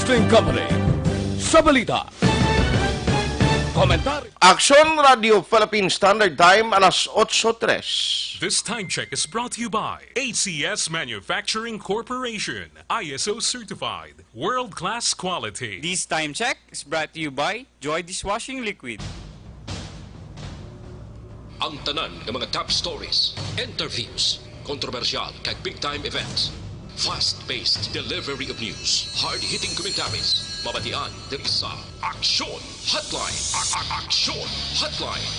Broadcasting Company sa balita. Komentary. Aksyon Radio Philippine Standard Time, alas 8:03. This time check is brought to you by ACS Manufacturing Corporation, ISO certified, world-class quality. This time check is brought to you by Joy Dishwashing Liquid. Ang tanan ng mga top stories, interviews, kontrobersyal kag big-time events, fast-paced delivery of news, hard-hitting commentaries, mabatian ng isa, Aksyon Hotline. Aksyon Hotline.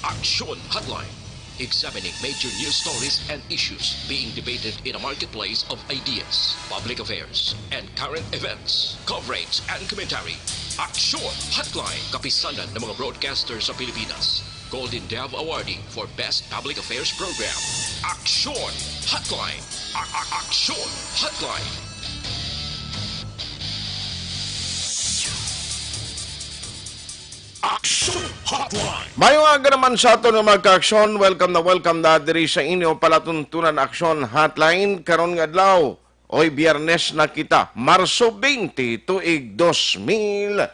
Aksyon Hotline. Examining major news stories and issues being debated in a marketplace of ideas, public affairs, and current events. Coverage and commentary. Aksyon Hotline. Kapisanan ng mga broadcasters sa Pilipinas. Golden Dove Awarding for Best Public Affairs Program. Aksyon Hotline. Aksyon Hotline. Aksyon Hotline. Mayong aga naman sa ato ng mga ka-aksyon. Welcome na diri sa inyo palatuntunan Aksyon Hotline. Karon nga adlaw, oy Biyernes na kita, Marso 20, tuig 2020.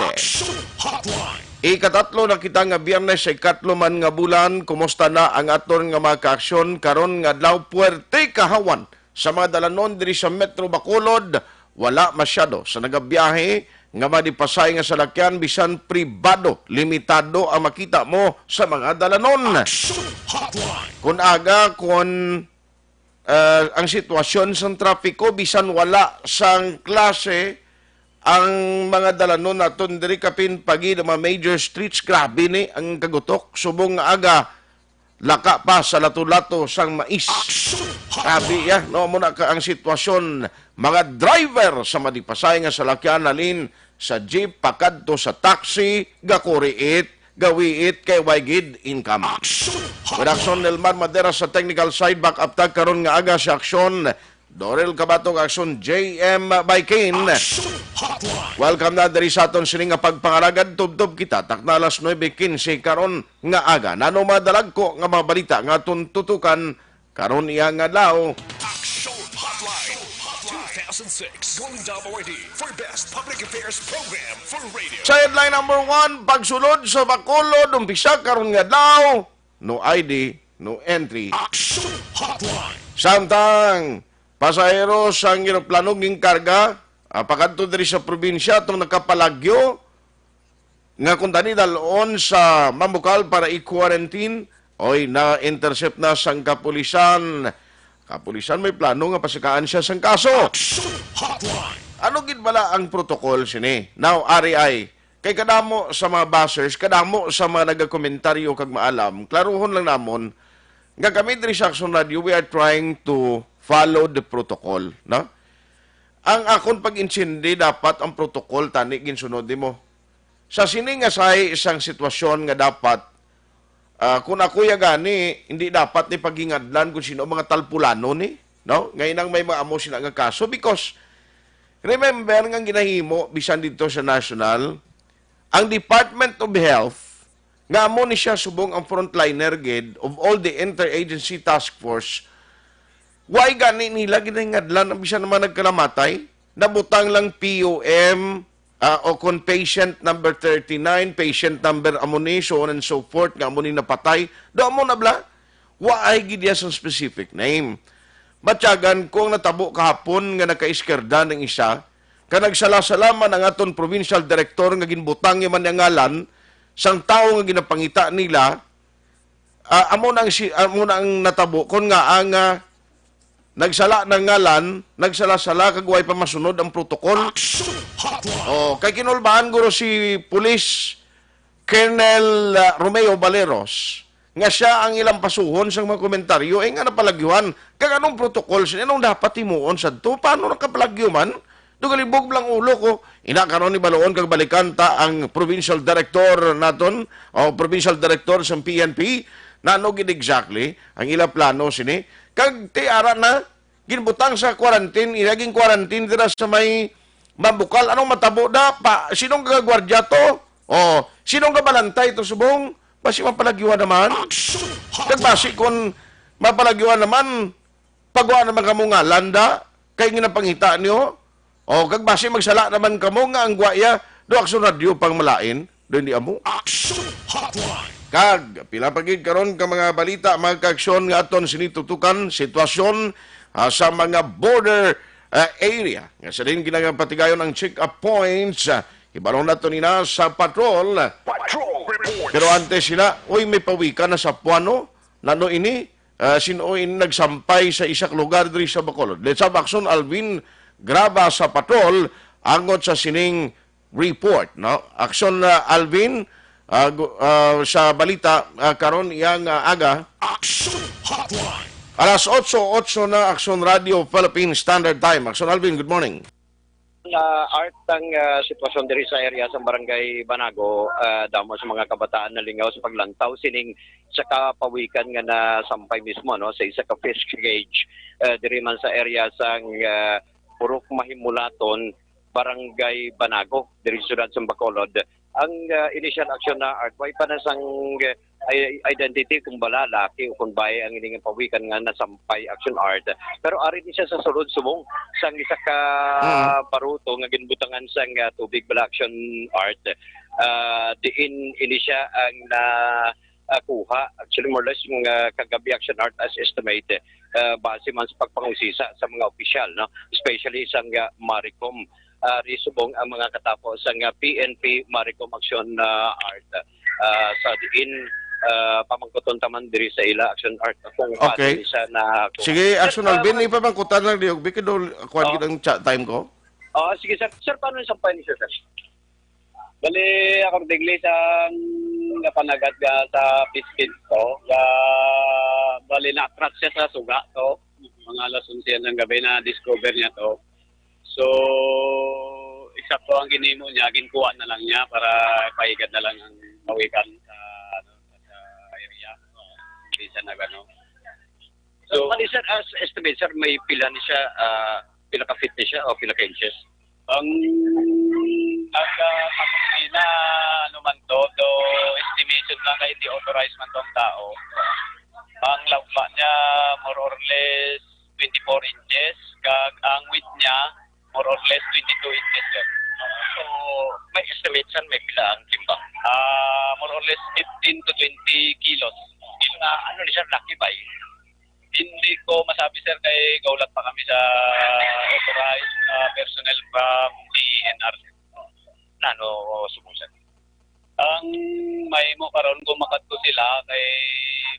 Aksyon Hotline. Ikatatlo na kita nga Biyernes sa ikatlo man nga bulan. Kumusta na ang aton nga mga ka-aksyon? Karon nga adlaw, puwerte kahawan sa mga dalanon diri sa Metro Bacolod. Wala masyado sa nagabiyahe nga madipasay nga salakyan, bisan pribado, limitado ang makita mo sa mga dalanon. Kung aga, kung ang sitwasyon sa trapiko, bisan wala sang klase, ang mga dalanon naton diri kapin pagi ng mga major streets, grabe ni ang kagutok. Subong nga aga, laka pa sa lato-lato sang mais. Grabe ya, no, muna ka ang sitwasyon. Mga driver sa madipasay nga salakyan alin sa jeep, pakadto sa taxi, gakuriit, gawiit, kay waygid income. Production Nelmar Madera sa technical side, back up tag karon nga aga sa aksyon. Dorel Kabatog, aksyon JM by Kane. Welcome na diri sa aton sini nga pagpangaragad, tubtob kita, takna alas 9:15 karon nga aga. Nano madalag ko nga mga balita nga tuntutukan karon iya nga daw. Aksyon Hotline 2006 Golden Dove Awardee for Best Public Affairs Program for Radio. Sa headline number 1, pagsulod sa Bacolod, umpisa karon nga daw, no ID, no entry. Aksyon Hotline. Samtang pasahero sa eroplano ng karga, pakadto diri sa probinsya itong nakapalagyo, nga kung tani dalon sa Mamukal para i-quarantine, oy na-intercept na sang kapulisan. Kapulisan may plano nga pasikaan siya sang kaso. Ano gid bala ang protocol sini? Now, RI, kay kadamo sa mga buzzers, kadamo sa mga nagakomentaryo kag maalam, klaruhon lang namon, nga kami diri sa Aksyon Radio, we are trying to follow the protocol, no? Ang akon pag-insindi, dapat ang protocol tani ginsunod mo. Sa sini nga say isang sitwasyon nga dapat, kung ako gani, hindi dapat ni paghingadlan kung sino mga talpulano ni, no? Ngayon ang may mga amo sila nga kaso, because remember nga ginahimo bisan dito sa national, ang Department of Health nga amo ni siya subong ang frontliner gid of all the interagency task force. Why gani nila ginahingladlan ang bisan naman nagkalamatay? Nabutang lang POM o kung patient number 39, patient number amuni, so on and so forth, nga amuni napatay. Do mo na bla? Why gid sa specific name? Matyagan kung natabo kahapon nga nakaiskerda ng isa, ka nagsala-salaman ang aton provincial director nga ginbutang man yang ngalan, sang tao nga ginapangita nila, amo nang natabo kon nga ang nagsala ng ngalan, nagsala-sala kagway pa masunod ang protokol. Oh, kay kinulbahan guro si Police Colonel Romeo Valeros nga siya ang ilang pasuhon sa mga komentaryo nga napalagyuhan kag anong protokol sila anong dapat himuon sadto paano nakapalagyo man dugalibog lang ulo ko ina karon ni baloon kag balikan ta ang provincial director naton o provincial director sa PNP nano gid exactly ang ila plano sini kag tiara na ginbutang sa quarantine ilaging quarantine dira sa may Mamukal. Anong matabo da pa sinong gagwardya to sinong kabalantay to subong basi mapalagyuan naman kag basi kon mapalagyuan naman pagwa naman kamo nga landa kay ginapangita niyo. O kag base magsala naman kamo nga ang gwaya do Aksyon Radio pang malain do hindi amo. Aksyon Hotline. Kag pila pagid karon ka mga balita mga kaaksyon nga aton sinitutukan sitwasyon sa mga border area. Nga sa din ginagapatigayon ang check-up points. Ibalong nato nina sa patrol. Patrol report. Pero antes sila, uy may pawikan na sa Puano. Nano ini, sino ini nagsampay sa isak lugar diri sa Bacolod. Let's have Aksyon Alvin graba sa patrol angot sa sining report. No? Aksyon Alvin sa balita karon iyang aga. Aksyon Hotline. Alas 8:08 na Aksyon Radio Philippine Standard Time. Aksyon Alvin, good morning. Art ang sitwasyon diri sa area sa Barangay Banago damo sa mga kabataan na lingaw sa paglantaw sining sa kapawikan nga na sampay mismo no sa isa ka fish cage diri man sa area sang Purok Mahimulaton, Barangay Banago diri sa siyudad sa Bacolod. Ang initial action na Art way pa na sang identity kung balalaki o kung bae ang ining pawikan nga nasampay action Art, pero ari ni siya sa sulod subong sang isa ka paruto nga ginbutangan sang tubig bala action Art. Diin ini siya ang na kuha actually more or less yung kagabi action Art as estimate base man sa pagpangusisa sa mga opisyal no, especially sang Maricom. Risubong ang mga katapos sang PNP Maricom Action Art sa diin pamangkuton taman diri sa ila Action Art kung Okay. sa na Sige, Aksyon Alvin, ipabangkutan lang diog. Bikid do kuan gid ang chat time ko. sige sir. Sir, paano yung sampay ni sir? Bali, akong digli sa napanagat ka sa biscuit to. Bali, na-attract siya sa suga to. Mga alas 11 ng gabi na discover niya to. So, eksakto ang ginimo niya, ginkuha na lang niya para paigad na lang ang mawikan sa area. Hindi siya na gano'n. So, sir, as estimate, sir, may pila ni siya, pila ka-fit ni siya o pila ka-inches? Ang nagkakapit na ano man to, estimation lang kaya hindi authorized man tong tao. Ang lagpa niya more or less 24 inches, kag ang width niya more or less 22 inches. So, may estimation, may pila ang timbang. More or less 15 to 20 kilos. Ano ni siya, lucky by? Hindi ko masabi sir kay gaulat pa kami sa authorized personnel from DNR. Nano sumusan. Ang may mo karon kung makadto sila kay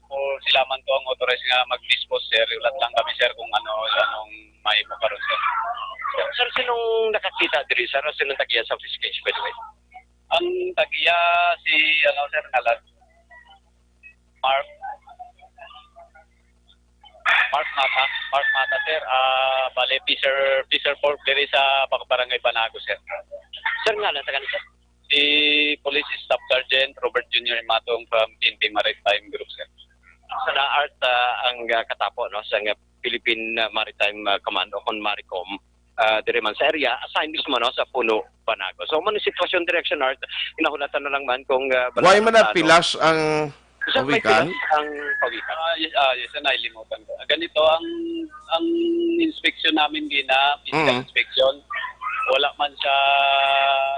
for sila man to ang authorized nga mag-dispose sir. Ulat lang kami sir kung anong may mo karon sir. Sir, sinong nakakita diri sir? Sinong tagiya sa fish cage by the way? Ang tagiya si sir nalag Mark Mata sir, bale Fisher Port diri sa Barangay Banago sir. Sir nga lang sa kanila sir. Si Police Staff Sergeant Robert Jr. Matong from PNP Maritime Group sir. Sa Art ang katapo no sa Philippine Maritime Command o Maricom diri man sa area assigned mismo no sa Puno Banago. So man sitwasyon direction Art inahulatan na lang man kung Why man na pilas ang pawikan? Ang pawikan. Yes, nailimutan ko. Ganito ang inspection namin physical inspection. Wala man siya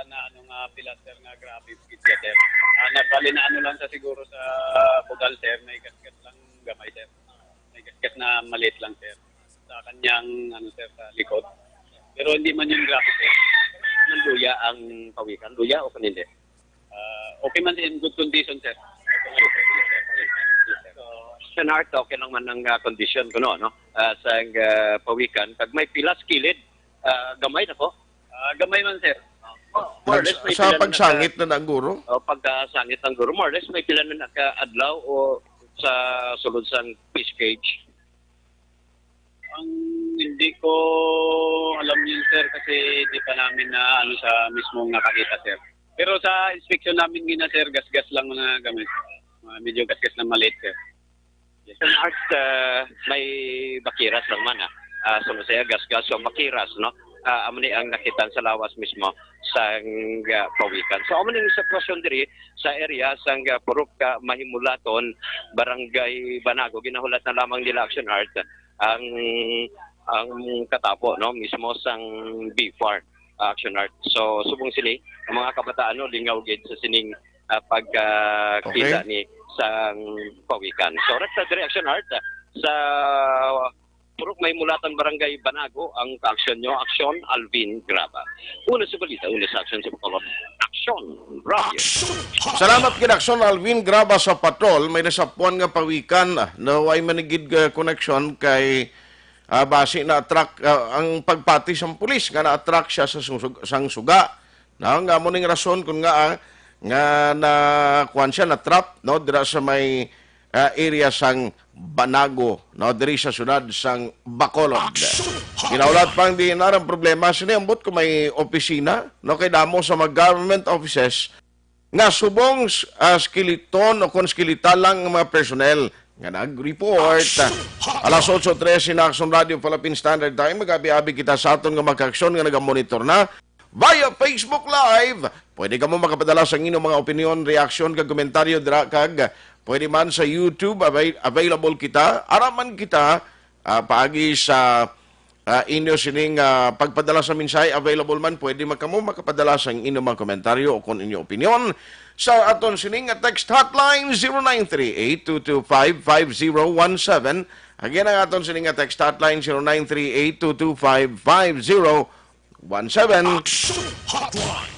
na pilaster nga grabe pizza sir. Nabali na lang sa siguro sa bugal sir, may gasgas lang gamay sir. May gasgas na maliit lang sir. Sa kanyang sir sa likod. Pero hindi man yung grabe sir. Nanduya ang pawikan. Luya o hindi? Okay man in good condition sir. Sa Art, okay lang man ang condition ko no? Sa pawikan. Pag may pilas kilid, gamay na po. Gamay man sir. Sa pagsangit na guro? Pagkasangit ng guro, more or less may pila na naka-adlaw o sa sulod sa fish cage? Ang hindi ko alam yun sir kasi di pa namin na sa mismong nakakita sir. Pero sa inspection namin sir, gas-gas lang mga gamit. Medyo gas-gas na maliit sir. Yes. Sa Art, may bakiras lang man sumasaya gas-gas o bakiras no? Amani ang nakitan sa lawas mismo sa pawikan. So amani ang sitwasyon diri sa area sang Purok Mahimulaton, Barangay Banago, ginahulat na lamang nila Action Art ang ang katapo no mismo sang BFAR Action Art. So subong sila ang mga kabataan no lingaw gid sa sining pagkita ni sang pawikan. So sa Action Art sa Purok may mulatan barangay Banago ang kaaksyon nyo, Aksyon Alvin Graba. Una sa balita, una sa aksyon sa Bacolod, Aksyon Radio. Salamat kid Aksyon Alvin Graba sa patrol. May nasapuan nga pawikan na way manigid connection kay base na attract ang pagpati sa pulis nga na-attract siya sa sang suga. Nga mo ning rason kung nga na kuan siya na trap no dira sa may area sang Banago, no, diri sa sunod sang Bacolod. Ginaulat pang di narang problema sinambot ko may opisina, no, kay damo sa mga government offices nga subong skeleton o konskilita lang ang mga personnel nga nag-report. Alas 8:13 na Aksyon Radio Philippine Standard Time, magabi-abi kita sa aton nga mag-aksyon nga nagamonitor na via Facebook Live. Pwede ka mo makapadala sa inyong mga opinion, reaksyon, kag komentaryo dira kag pwede man sa YouTube, available kita. Araman kita paagi sa inyo sining pagpadala sa mensahe, available man. Pwede makamo makapadala sa inyong mga komentaryo o kung inyong opinion sa aton sining text hotline 0938-225-5017. Again, ang aton sining text hotline 0938-225-5017.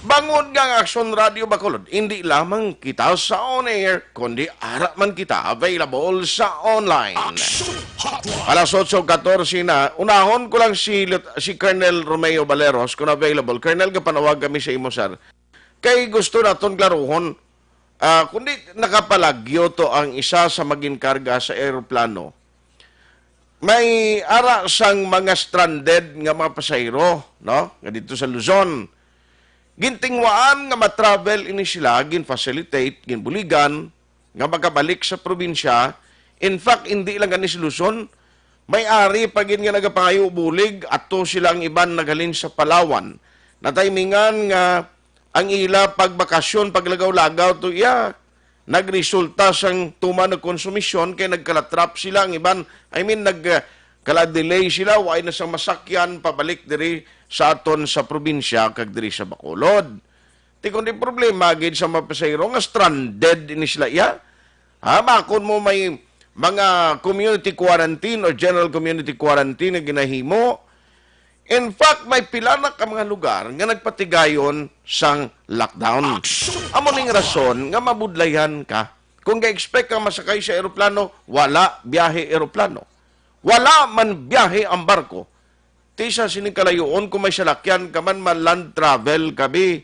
Bangon nga ang Aksyon Radio Bacolod, hindi lamang kita sa on-air, kundi ara man kita available sa online. Alas 8:14 na, unahon ko lang si Colonel Romeo Baleros kung available. Colonel, kapanawag kami sa imo, sir. Kay gusto naton klaruhon, kundi nakapalagyo to ang isa sa maging karga sa aeroplano. May ara sang mga stranded nga mga pasahero, no? Nga dito sa Luzon. Gintingwaan nga ma-travel ini sila, gin-facilitate, ginbuligan, nga makabalik sa probinsya. In fact, hindi lang gani si Luzon. May ari pagin nga nagapangayo bulig, ato silang iban nagalin sa Palawan. Nataymingan nga ang ila pagbakasyon, paglagaw-lagaw to nagresulta sang tuma na konsumisyon kay nagkalatrap sila ang iban. Nagkala-delay sila, way na sang masakyan pabalik diri sa aton sa probinsya kag diri sa Bacolod. Ti kundi problema gid sa mga pasahero nga stranded ini sila bakon mo may mga community quarantine or general community quarantine na ginahimo. In fact, may pila na ka mga lugar nga nagpatigayon sang lockdown. Amo ning rason nga mabudlayan ka. Kung ga-expect ka masakay sa eroplano, wala biyahe eroplano. Wala man biyahe ang barko. Tisa sining kalayoon kung may salakyan ka man land travel kabi.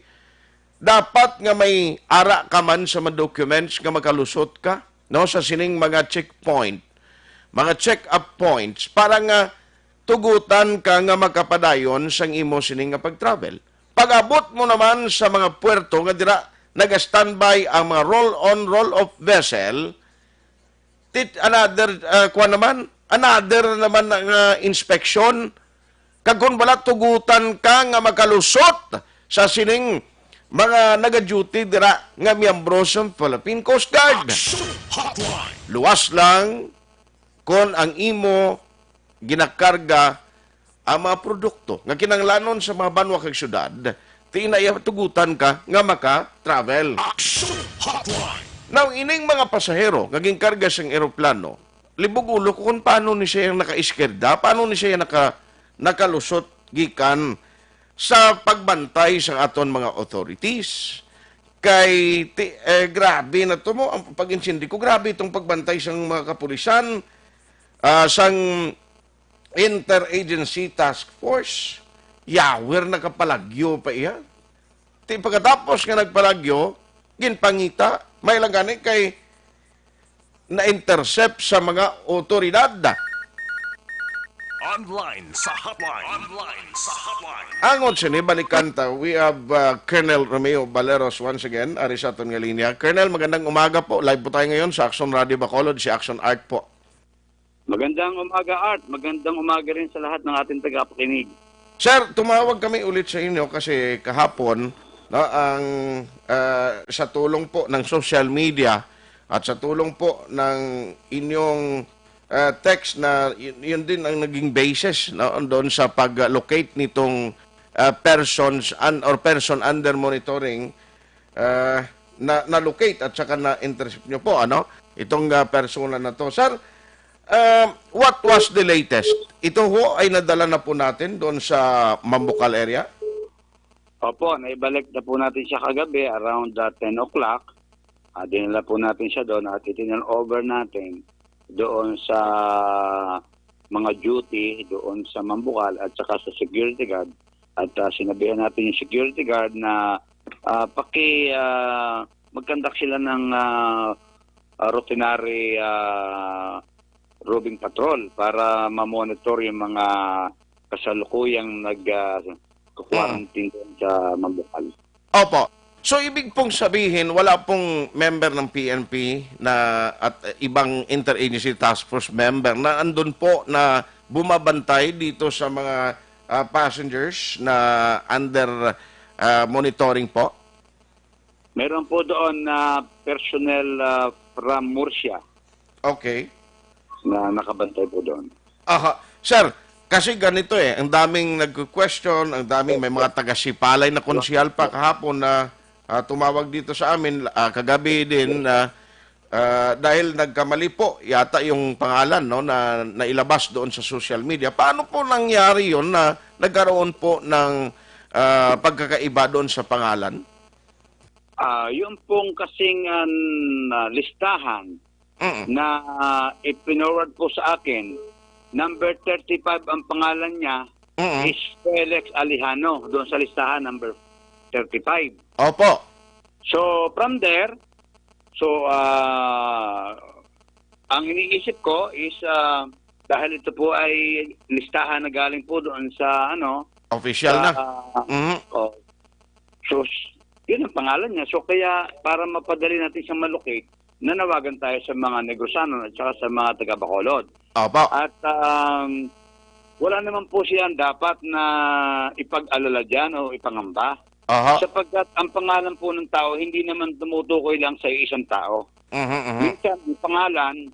Dapat nga may ara ka man sa mga documents nga makalusot ka no sa sining mga checkpoint, mga check-up points para nga tugutan ka nga makapadayon sang imo sining nga pag-travel. Pag-abot mo naman sa mga puerto nga dira naga-standby ang mga roll-on, roll-off vessel, another naman nga inspection, kag kung wala tugutan ka nga makalusot sa sining mga naga-duty dira nga miyembro sa Philippine Coast Guard. Luwas lang kung ang imo ginakarga ang mga produkto nga kinanglanon sa mga banwa kag syudad, tinaya tugutan ka nga maka-travel. Now, ining mga pasahero nga ginkarga sa eroplano, libog-ulo kung paano ni siya naka-iskerda, paano ni siya nakalusot gikan sa pagbantay sa aton mga authorities. Kay grabe na to mo ang pag-insindi ko, grabe itong pagbantay sa mga kapulisan, sang Interagency Task Force. Yawer nakapalagyo pa iya. Pagkatapos nga nagpalagyo, ginpangita, may lang gani kay na-intercept sa mga otoridad. Online sa hotline. Online sa hotline. Angon sini balikan ta. We have Colonel Romeo Baleros once again, ari sa aton nga linya. Colonel, magandang umaga po. Live po tayo ngayon sa Aksyon Radio Bacolod, si Aksyon Art po. Magandang umaga, Art. Magandang umaga rin sa lahat ng ating tagapakinig. Sir, tumawag kami ulit sa inyo kasi kahapon ang sa tulong po ng social media at sa tulong po ng inyong text na yun din ang naging basis no, doon sa pag-locate nitong persons or person under monitoring na-locate at saka na-intercept nyo po, ano? Itong persona na to. Sir, what was the latest? Ito ho ay nadala na po natin doon sa Mambucal area? Opo, naibalik na po natin siya kagabi around 10 o'clock. Dinala po natin siya doon at itinal over natin doon sa mga duty doon sa Mambucal at saka sa security guard. At sinabihan natin yung security guard na mag-conduct sila ng routinary roving patrol para ma-monitor yung mga kasalukuyang nag-quarantine doon sa Mambucal. Opo. So, ibig pong sabihin, wala pong member ng PNP at ibang interagency task force member na andun po na bumabantay dito sa mga passengers na under monitoring po? Meron po doon na personnel from Murcia Okay. na nakabantay po doon. Aha. Sir, kasi ganito ang daming nag-question, ang daming may mga taga-sipalay na konsyal pa kahapon na tumawag dito sa amin, kagabi din dahil nagkamali po yata yung pangalan no, na nailabas doon sa social media. Paano po nangyari yun na nagkaroon po ng pagkakaiba doon sa pangalan? Yung pong kasing listahan na ipinoward po sa akin, number 35 ang pangalan niya is Felix Alejano doon sa listahan number 35. Opo. So from there, ang iniisip ko is dahil ito po ay listahan na galing po doon sa Official na. So yun ang pangalan niya. So kaya para mapadali natin siyang malocate, nanawagan tayo sa mga Negosano at saka sa mga taga-Bacolod. Opo. At wala naman po siyang dapat na ipag-alala dyan o ipangamba. Aha. Sapagkat ang pangalan po ng tao, hindi naman tumutukoy lang sa isang tao. Minsan, ang pangalan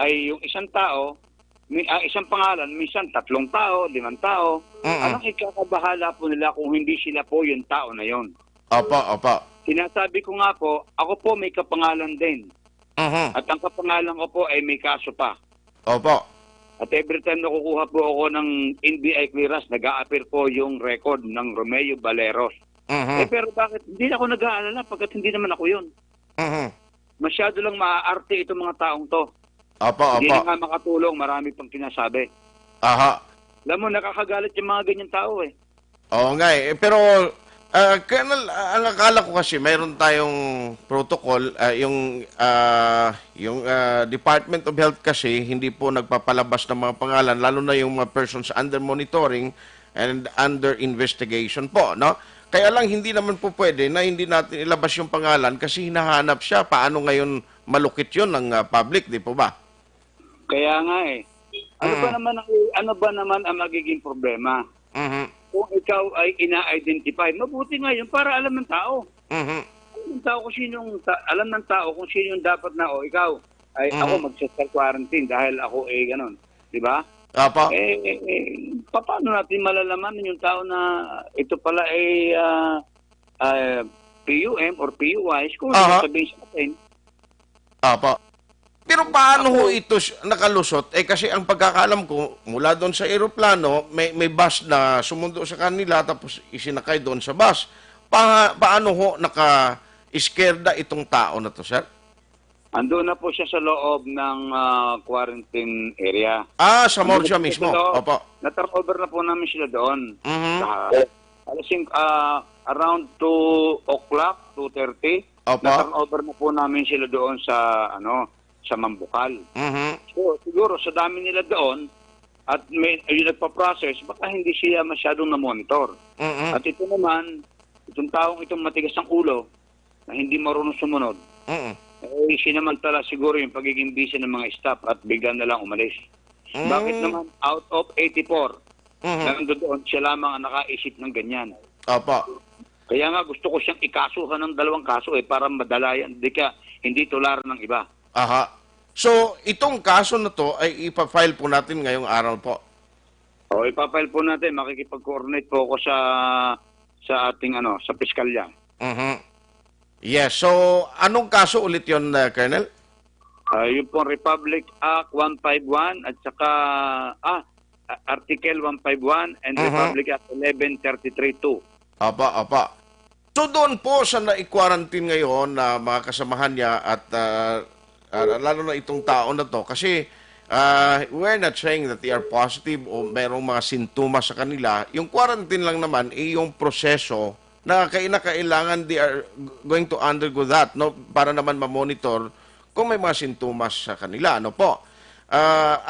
ay yung isang tao, isang pangalan, minsan 3 tao, 5 tao. Anong ikakabahala po nila kung hindi sila po yung tao na yon? Opo, opo. Sinasabi ko nga po, ako po may kapangalan din. At ang kapangalan ko po ay may kaso pa. Opo. At every time nakukuha po ako ng NBI clearance, nag-a-appear po yung record ng Romeo Valeros. Pero bakit? Hindi ako nag-aalala pagkat hindi naman ako yun. Masyado lang maaarte itong mga taong to. Opo, Hindi opo. na nga makatulong, marami pang kinasabi. Aha. Alam mo, nakakagalit yung mga ganyan tao Oo nga pero Colonel, ang akala ko kasi mayroon tayong protocol, yung Department of Health kasi hindi po nagpapalabas ng mga pangalan, lalo na yung mga persons under monitoring and under investigation po, no? Kaya lang hindi naman po pwede na hindi natin ilabas yung pangalan kasi hinahanap siya. Paano ngayon malukit yun ng public, di po ba? Kaya nga Ano ba naman ang magiging problema? Kung ikaw ay ina-identify, mabuti nga yun para alam ng tao. Alam ng tao kung sino yung dapat na ikaw ay ako mag-self-quarantine dahil ako ganun, di ba? Apa? Paano natin malalaman yung tao na ito pala ay PUM or PUI kung sabihin sa atin? Apa. Pero paano ho ito nakalusot? Kasi ang pagkakaalam ko, mula doon sa eroplano, may bus na sumundo sa kanila tapos isinakay doon sa bus. Paano ho naka-iskerda itong tao na to, sir? Andun na po siya sa loob ng quarantine area. Sa Morsia mismo? Opo. Na-turnover na po namin sila doon. Around 2 o'clock, 2:30, na-turnover na po namin sila doon sa sa Mambucal. So, siguro sa dami nila doon at yung nagpa-process, baka hindi siya masyadong na-monitor. At ito naman, itong taong itong matigas ang ulo na hindi marunong sumunod, sinamantala siguro yung pagiging busy ng mga staff at bigla na lang umalis. Bakit naman out of 84, nandoon siya lamang ang nakaisip ng ganyan? Opo. Kaya nga gusto ko siyang ikasuhan ng 2 kaso para madalayan, hindi tularan ng iba. Aha. So, itong kaso na to ay ipafile po natin ngayong araw po. O, ipapile po natin. Makikipag-coordinate po ako sa ating sa piskalya. Yes. So, anong kaso ulit yon, Colonel? Yung po Republic Act 151 at saka Article 151 and Republic Act 1133-2. Apa. So, doon po sa na-quarantine ngayon na mga kasamahan niya at lalo na itong tao na to kasi we're not saying that they are positive o merong mga sintomas sa kanila. Yung quarantine lang naman ay yung proseso na kailangan they are going to undergo that, no, para naman ma-monitor kung may mga sintomas sa kanila, ano po.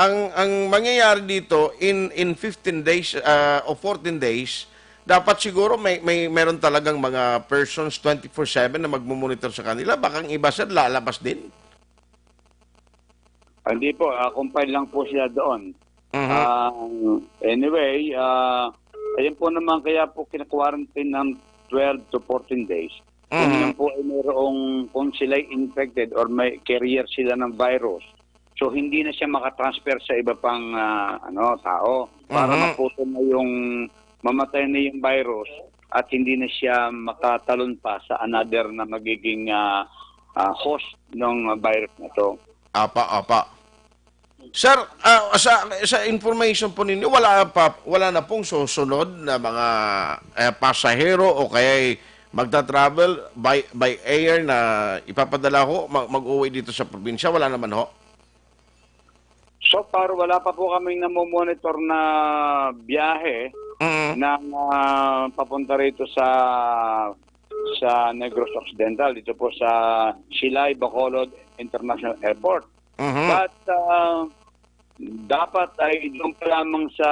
Ang mangyayari dito in 15 days o 14 days, dapat siguro meron talagang mga persons 24/7 na magmo-monitor sa kanila. Baka ang iba sir lalabas din. Hindi po, compile lang po siya doon. Anyway, ayun po naman kaya po kina-quarantine ng 12 to 14 days. Kung yan po ay kung sila infected or may carrier sila ng virus, so hindi na siya makatransfer sa iba pang tao para maputol na mamatay na yung virus at hindi na siya makatalon pa sa another na magiging host ng virus na to. Apa. Sir, sa information po ninyo, wala na pong susunod na mga pasahero o kaya magta-travel by air na ipapadala ho, mag-uwi dito sa probinsya? Wala naman ho? So far, wala pa po kaming namomonitor na biyahe na papunta rito sa Negros Occidental, dito po sa Silay, Bacolod International Airport. But dapat ay doon pa lamang sa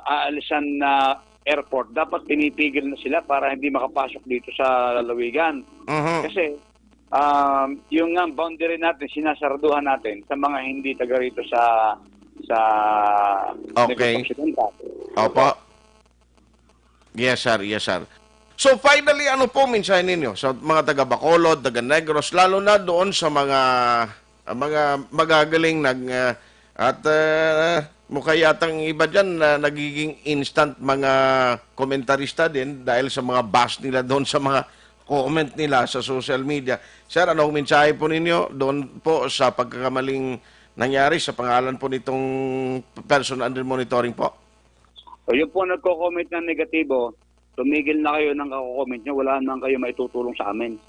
aalisan na airport, dapat pinipigil na sila para hindi makapasok dito sa lalawigan. Kasi yung boundary natin, sinasarduhan natin sa mga hindi taga rito sa okay. Negros Occidental. Opo. Yes, sir. So finally, ano po mensahe ninyo sa mga taga Bacolod, taga Negros, lalo na doon sa mga magagaling at mukha yatang iba dyan na nagiging instant mga komentarista din dahil sa mga bash nila doon sa mga comment nila sa social media. Sir, anong mensahe po ninyo doon po sa pagkakamaling nangyari sa pangalan po nitong person under monitoring po? So yun po nagko-comment ng negatibo, tumigil na kayo ng kako-comment nyo, wala naman kayo maitutulong sa amin.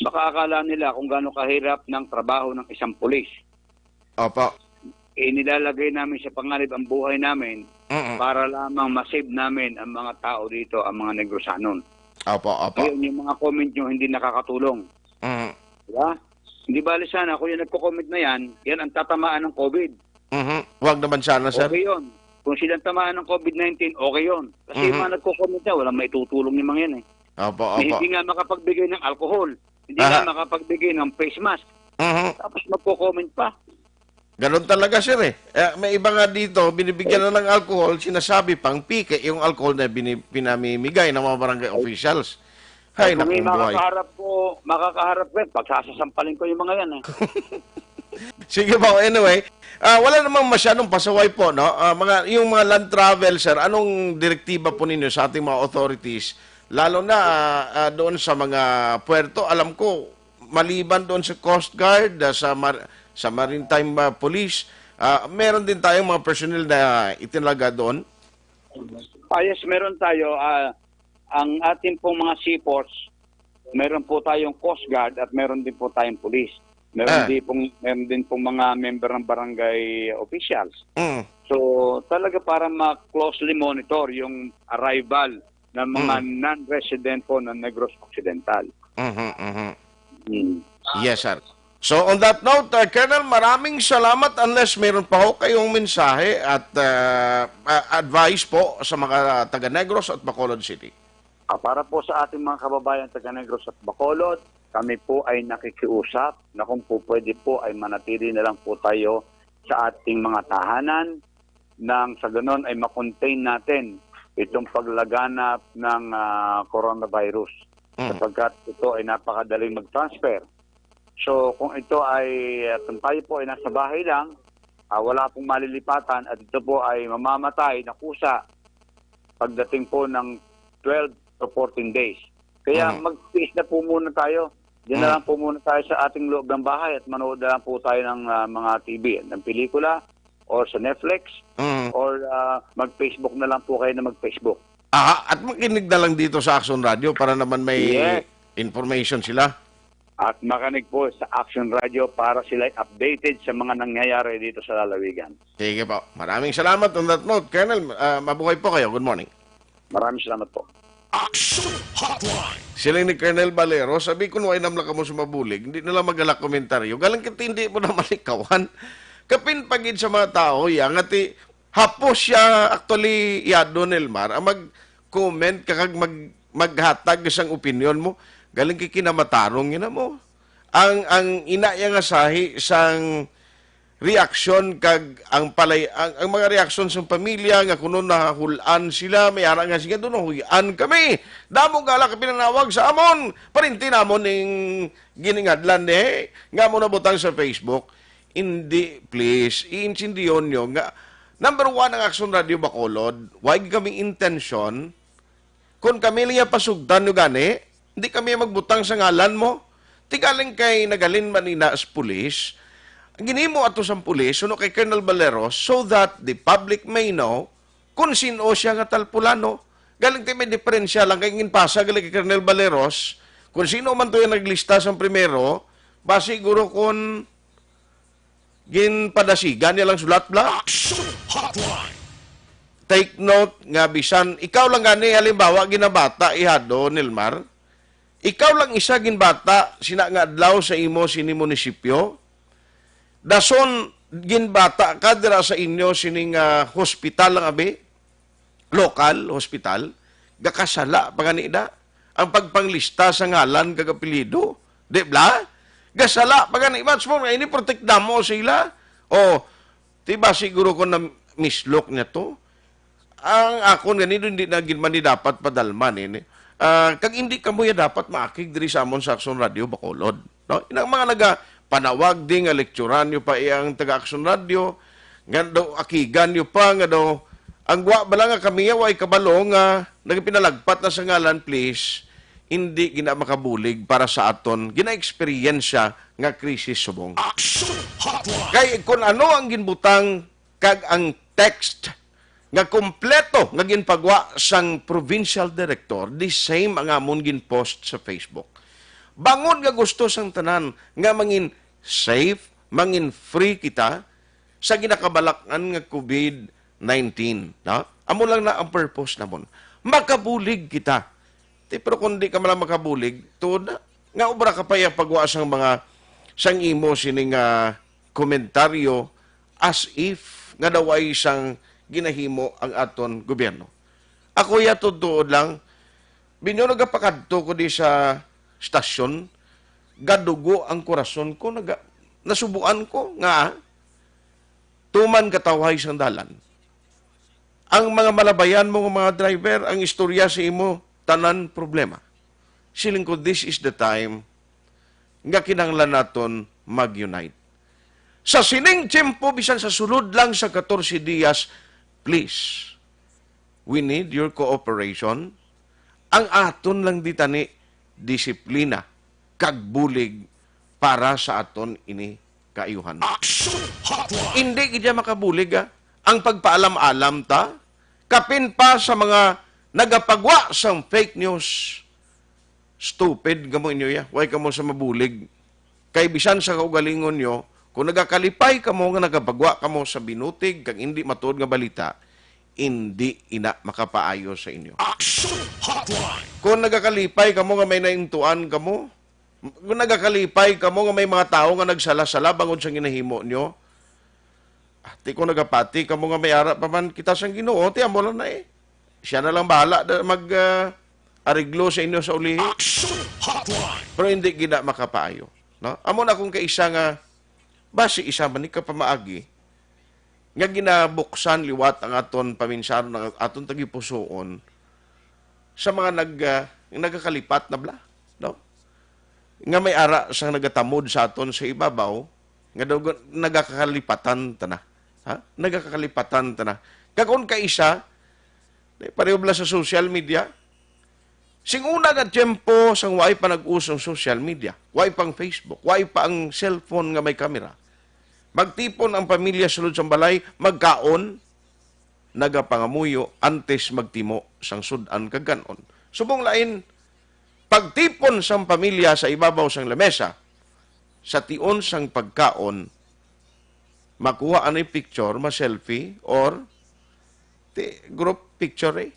Baka akala nila kung gaano kahirap ng trabaho ng isang pulis. Opo. Nilalagay namin sa panganib ang buhay namin para lamang masave namin ang mga tao dito, ang mga Negrosanon. Opo. Ngayon, yung mga comment nyo hindi nakakatulong. Diba? Hindi bali sana, kung yung nagko-comment na yan ang tatamaan ng COVID. Huwag naman sana, sir. Okay yun. Kung silang tamaan ng COVID-19, okay yun. Kasi yung mga nagko-comment na, walang maitutulong yung mga yan eh. Opo. Hindi nga makapagbigay ng alcohol. Hindi nga makapagbigay ng face mask. Tapos magko-comment pa. Ganon talaga, sir eh. May iba nga dito, binibigyan na ng alcohol, sinasabi pang pike yung alcohol na pinamimigay ng mga barangay officials. Hay, kung may naku, buhay. makakaharap ko, pagsasasampalin ko yung mga yan eh. Sige po, anyway, wala namang masyadong pasaway po, no? Yung mga land travel, sir, anong direktiba po ninyo sa ating mga authorities? Lalo na doon sa mga puerto, alam ko, maliban doon sa Coast Guard, sa Maritime Police, meron din tayong mga personnel na itinaga doon? Yes, meron tayo. Ang ating pong mga seaports, meron po tayong Coast Guard at meron din po tayong police. Meron din pong mga member ng barangay officials. So, talaga para ma-closely monitor yung arrival ng mga non-resident po ng Negros Occidental. Yes, sir. So, on that note, Colonel, maraming salamat unless meron pa ho kayong mensahe at advice po sa mga taga Negros at Bacolod City. Para po sa ating mga kababayan taga Negros at Bacolod, kami po ay nakikiusap na kung po pwede po ay manatili na lang po tayo sa ating mga tahanan nang sa ganon ay makontain natin itong paglaganap ng coronavirus sapagkat ito ay napakadaling mag-transfer. So kung ito ay, kung tayo po ay nasa bahay lang, wala pong malilipatan at ito po ay mamamatay na kusa pagdating po ng 12 to 14 days. Kaya mag-face na po muna tayo. Diyan na lang po muna tayo sa ating loob ng bahay at manood na lang po tayo ng mga TV, ng pelikula, or sa Netflix, or mag-Facebook na lang po kayo na mag-Facebook. At makinig na lang dito sa Aksyon Radio para naman may information sila. At makinig po sa Aksyon Radio para sila updated sa mga nangyayari dito sa lalawigan. Sige po. Maraming salamat on that note. Colonel, mabuhay po kayo. Good morning. Maraming salamat po. Aksyon Hotline. Sila ni Colonel Valero, sabi ko ay namla ka mo sumabulig, hindi nila magalak komentaryo. Galang kiti hindi mo naman ikawan. Kapin pagid sa mga tao, yang ati hapos siya actually Don Elmar, ang mag-comment kakag maghatag isang opinion mo, galing kikinamatarong yun mo. Ang ina nga sahi sang reaksyon kag ang mga reaksyon sa pamilya nga kuno nahulan sila may ara nga sige doon huyan kami damo gala ka pinanawag sa amon parinti namon ning giningadlan nga mo nabutang sa Facebook. Hindi, please, iintindiyon nyo nga, number 1 ang Aksyon Radio Bacolod, wag kami intensyon, kung kami liya pasugdan nyo gani, hindi kami magbutang sa ngalan mo, tigaling kay nagalin manina as pulis, ginimo ato sa pulis, suno kay Colonel Valero, so that the public may know kung sino siya nga talpulano. Galing tayo may diferensya lang, kay ginpasa galing kay Colonel Valeros, kung sino man to yung naglista sa primero, ba siguro kung ginpadasigan niya lang sulat bla. Aksyon Hotline. Take note nga bisan, ikaw lang gani halimbawa ginabata ihado Nilmar. Ikaw lang isa ginbata sina nga adlaw sa imo sini munisipyo. Dason ginbata ka dira sa inyo sining hospital lang abi. Local hospital. Gakasala paganida ang pagpanglista sa ngalan kag apelyido. Di bla? Gasala, pagani, much more, ini protect na mo sila. O, diba siguro ko na mislok niya to? Ang ako ganito, hindi na ginman dapat padalman. Kag hindi ka mo ya dapat maakig diri sa amon sa Aksyon Radio Bacolod. No? Inang mga panawag din nga lekturan nyo pa ang taga-Aksyon Radio, nga daw akigan nyo pa, nga daw, ang gwa bala nga kami, way kabalo nga, nagpinalagpat na sa ngalan, please, hindi gina makabulig para sa aton gina-eksperyensya nga krisis subong. Aksyon Hotline. Kay kung ano ang ginbutang kag ang text nga kompleto nga ginpagwa sang provincial director, the same ang amon ginpost sa Facebook. Bangon nga gusto sang tanan nga mangin safe, mangin free kita sa ginakabalakan nga COVID-19. No? Amo lang na ang purpose namon. Makabulig kita. Pero kung di ka malang makabulig, tuod na. Nga obra ka pa yung pagwa sang mga sang imo sining komentaryo as if nga daw ay isang ginahimo ang aton gobyerno. Ako ya tuod lang, binyo nagapakadto ko di sa stasyon, gadugo ang korason ko, nasubuan ko nga, tuman katawhay sang dalan. Ang mga malabayan mo mga driver, ang istorya sa imo, tanan problema. Siling ko, this is the time nga kinanglan naton mag-unite. Sa sining tiyempo, bisan sa sulod lang sa 14 días, please, we need your cooperation. Ang aton lang ditani, disiplina, kagbulig para sa aton ini kaayuhan. Aksyon Hotline. Hindi kita makabulig ang pagpaalam-alam ta, kapin pa sa mga nagapagwa sang fake news. Stupid gamo inyo ya. Way kamo sa mabulig. Kay bisan sa kaugalingon nyo, kung nagakalipay kamo nga nagapagwa kamo sa binutig kag hindi matuod nga balita, hindi ina makapaayo sa inyo. Aksyon Hotline. Kung nagakalipay kamo nga may naintuan kamo, kung nagakalipay kamo nga may mga tao nga nagsala-sala bangod sa ginahimo nyo, ti kung nagapati kamo nga may ara pa man kita sang Ginoo, ti amo lang na siya na lang bahala mag-ariglo sa inyo sa ulihi. Aksyon Hotline. Pero hindi gina makapaayo. No? Amo na kung kaisa nga, basi isa man ka pamaagi, nga ginabuksan liwat ang aton paminsaro ng aton tagipusoon sa mga nagkakalipat na bla. No? nga may ara sang nagatamod sa aton sa ibabaw, nga daw nagakakalipatan ta na. Ha? Nagakakalipatan ta na. Kakon ka isa, pareho bala sa social media, sing una nga tiyempo sang wai pa nag-usong social media, wai pang Facebook, wai pa ang cellphone nga may kamera. Magtipon ang pamilya sulod sa balay, magkaon, nagapangamuyo, antes magtimo sang sudan kaganon. Subong lain, pagtipon sang pamilya sa ibabaw sang lamesa, sa tion sang pagkaon, makuha anay picture, ma-selfie, or group picture eh.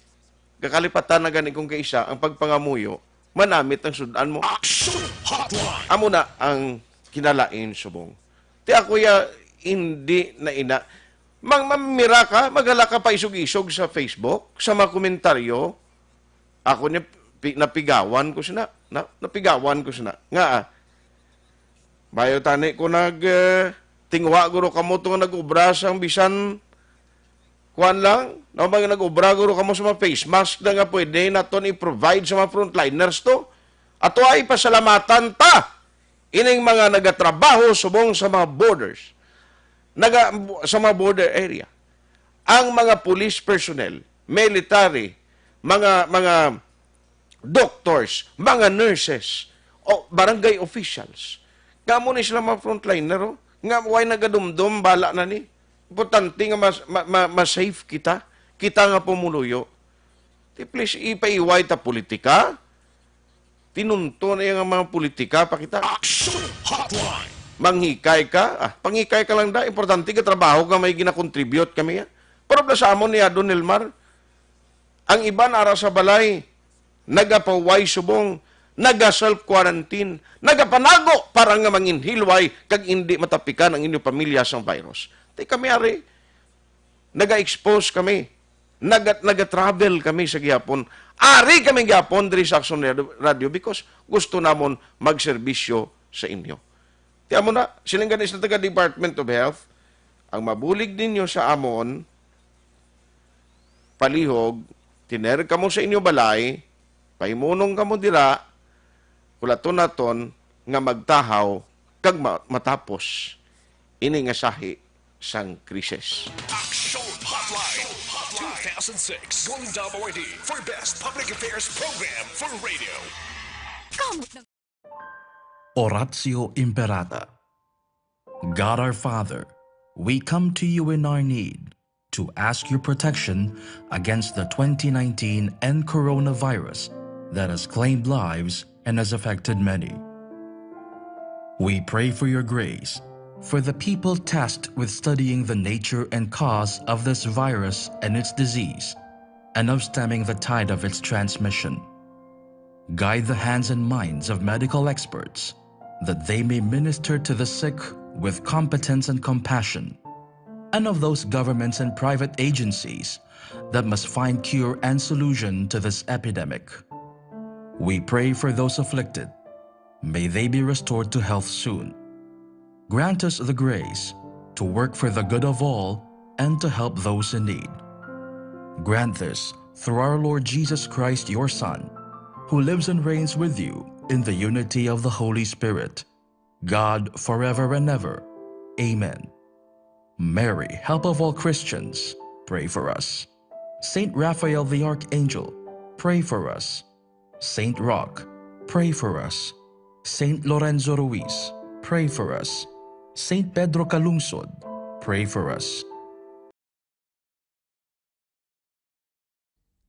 Kakalipatan na gani kung kaisa, ang pagpangamuyo, manamit ang sudan mo. Aksyon Hotline. Amo na ang kinalain subong. Ti ako ya hindi na ina. Mamira ka, magala ka pa isog-isog sa Facebook, sa mga komentaryo, ako niya napigawan ko sina. Napigawan ko sina. Nga bayo tani ko tingwa guro kamo itong nag-ubra sang bisan kuan lang, na mga nag-ubra guro kamo sa mga face mask na nga pwede na ito i-provide sa mga frontliners to. Ato ay pasalamatan ta ining mga nagatrabaho subong sa mga borders, sa mga border area. Ang mga police personnel, military, mga doctors, mga nurses, o barangay officials. Nga mo ni sila mga frontliner, nga way nagadumdum, bala na ni. Importante nga mas-safe kita. Kita nga pumuluyo. Please, ipaiway ta politika. Tinunto na yung mga politika pa kita. Aksyon Hotline. Manghikay ka. Panghikay ka lang da. Importante ka trabaho ka may gina-contribute kami. Pero sa amon ni Adon Elmar, ang iba nara sa balay, nagapaway subong, naga-self-quarantine, nagapanago para nga manginhilway kag hindi matapikan ang inyong pamilya sa virus. Tay kami ari, naga-expose kami, naga-travel kami sa gihapon. Ari kami gihapon diri sa Aksyon Radio because gusto namon magserbisyo sa inyo. Tiyan mo na, silang ganis na taga Department of Health, ang mabulig ninyo sa amon, palihog, tiner ka mo sa inyo balay, paimunong ka mo dira, kulaton naton nga magtahaw kag matapos ini nga sahi sang krisis. Aksyon Hotline. 2006 Golden Double ID for Best Public Affairs Program for Radio. Oratio Imperata. God our Father, we come to you in our need to ask your protection against the 2019 and coronavirus that has claimed lives and has affected many. We pray for your grace for the people tasked with studying the nature and cause of this virus and its disease, and of stemming the tide of its transmission. Guide the hands and minds of medical experts, that they may minister to the sick with competence and compassion, and of those governments and private agencies that must find cure and solution to this epidemic. We pray for those afflicted. May they be restored to health soon. Grant us the grace to work for the good of all and to help those in need. Grant this through our Lord Jesus Christ, your Son, who lives and reigns with you in the unity of the Holy Spirit, God forever and ever. Amen. Mary, help of all Christians, pray for us. Saint Raphael the Archangel, pray for us. Saint Roch, pray for us. Saint Lorenzo Ruiz, pray for us. Saint Pedro Calungsod, pray for us.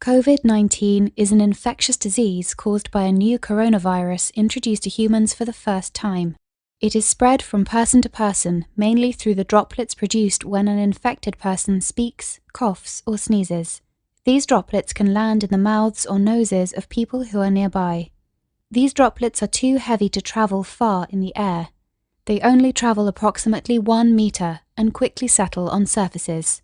COVID-19 is an infectious disease caused by a new coronavirus introduced to humans for the first time. It is spread from person to person, mainly through the droplets produced when an infected person speaks, coughs, or sneezes. These droplets can land in the mouths or noses of people who are nearby. These droplets are too heavy to travel far in the air. They only travel approximately 1 meter and quickly settle on surfaces.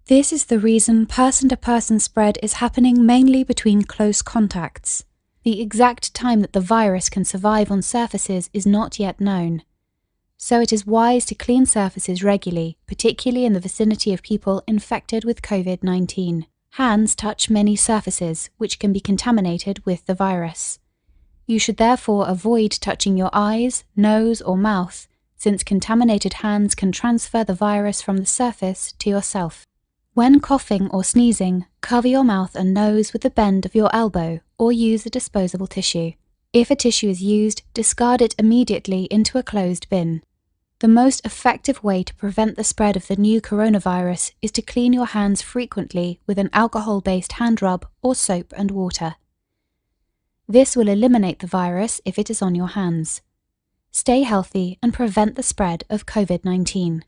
This is the reason person-to-person spread is happening mainly between close contacts. The exact time that the virus can survive on surfaces is not yet known. So it is wise to clean surfaces regularly, particularly in the vicinity of people infected with COVID-19. Hands touch many surfaces, which can be contaminated with the virus. You should therefore avoid touching your eyes, nose, or mouth, since contaminated hands can transfer the virus from the surface to yourself. When coughing or sneezing, cover your mouth and nose with the bend of your elbow or use a disposable tissue. If a tissue is used, discard it immediately into a closed bin. The most effective way to prevent the spread of the new coronavirus is to clean your hands frequently with an alcohol-based hand rub or soap and water. This will eliminate the virus if it is on your hands. Stay healthy and prevent the spread of COVID-19.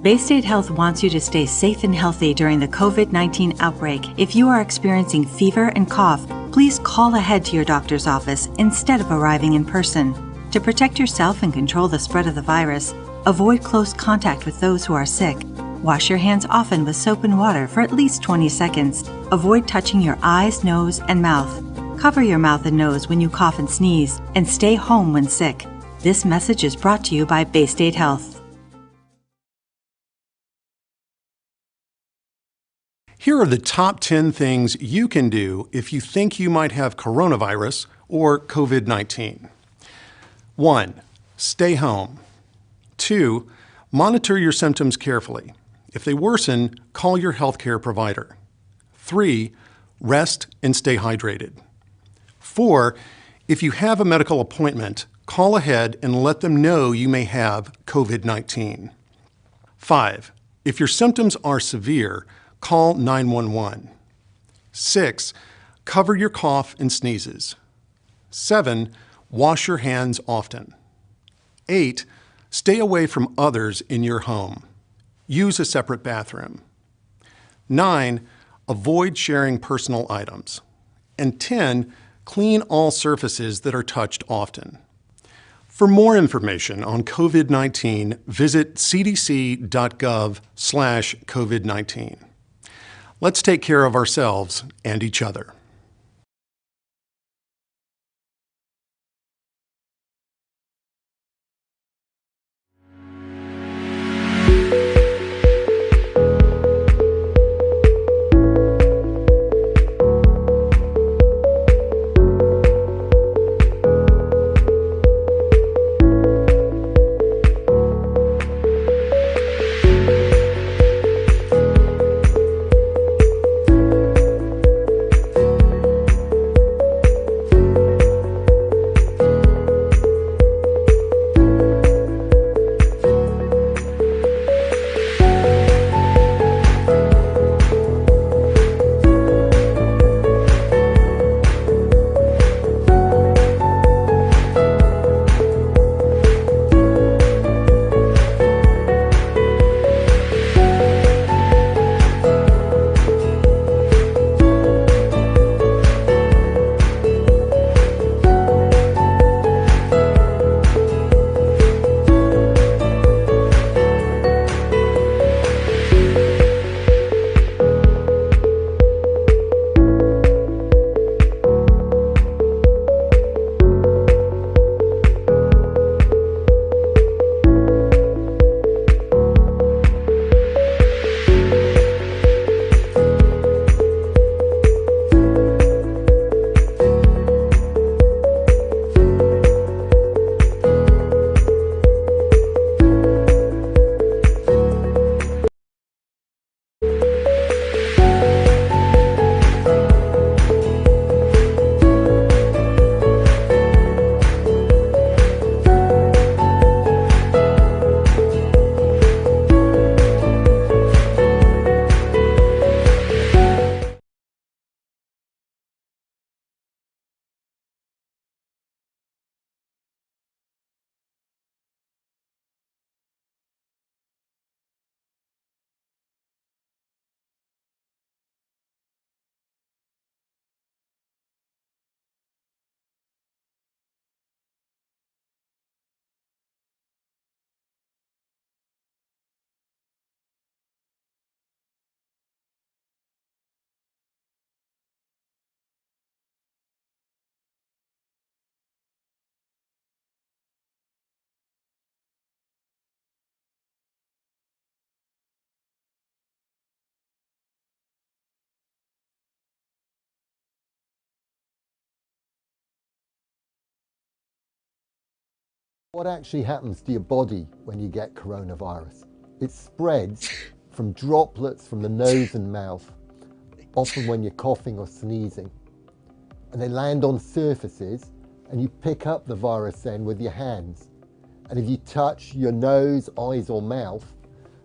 Baystate Health wants you to stay safe and healthy during the COVID-19 outbreak. If you are experiencing fever and cough, please call ahead to your doctor's office instead of arriving in person. To protect yourself and control the spread of the virus, avoid close contact with those who are sick. Wash your hands often with soap and water for at least 20 seconds. Avoid touching your eyes, nose, and mouth. Cover your mouth and nose when you cough and sneeze, and stay home when sick. This message is brought to you by Baystate Health. Here are the top 10 things you can do if you think you might have coronavirus or COVID-19. 1. Stay home. 2. Monitor your symptoms carefully. If they worsen, call your healthcare provider. 3. Rest and stay hydrated. 4. If you have a medical appointment, call ahead and let them know you may have COVID-19. 5. If your symptoms are severe, call 911. 6. Cover your cough and sneezes. 7. Wash your hands often. 8. Stay away from others in your home. Use a separate bathroom. 9. Avoid sharing personal items. And 10. Clean all surfaces that are touched often. For more information on COVID-19, visit cdc.gov/COVID-19. Let's take care of ourselves and each other. What actually happens to your body when you get coronavirus? It spreads from droplets from the nose and mouth, often when you're coughing or sneezing. And they land on surfaces, and you pick up the virus then with your hands. And if you touch your nose, eyes or mouth,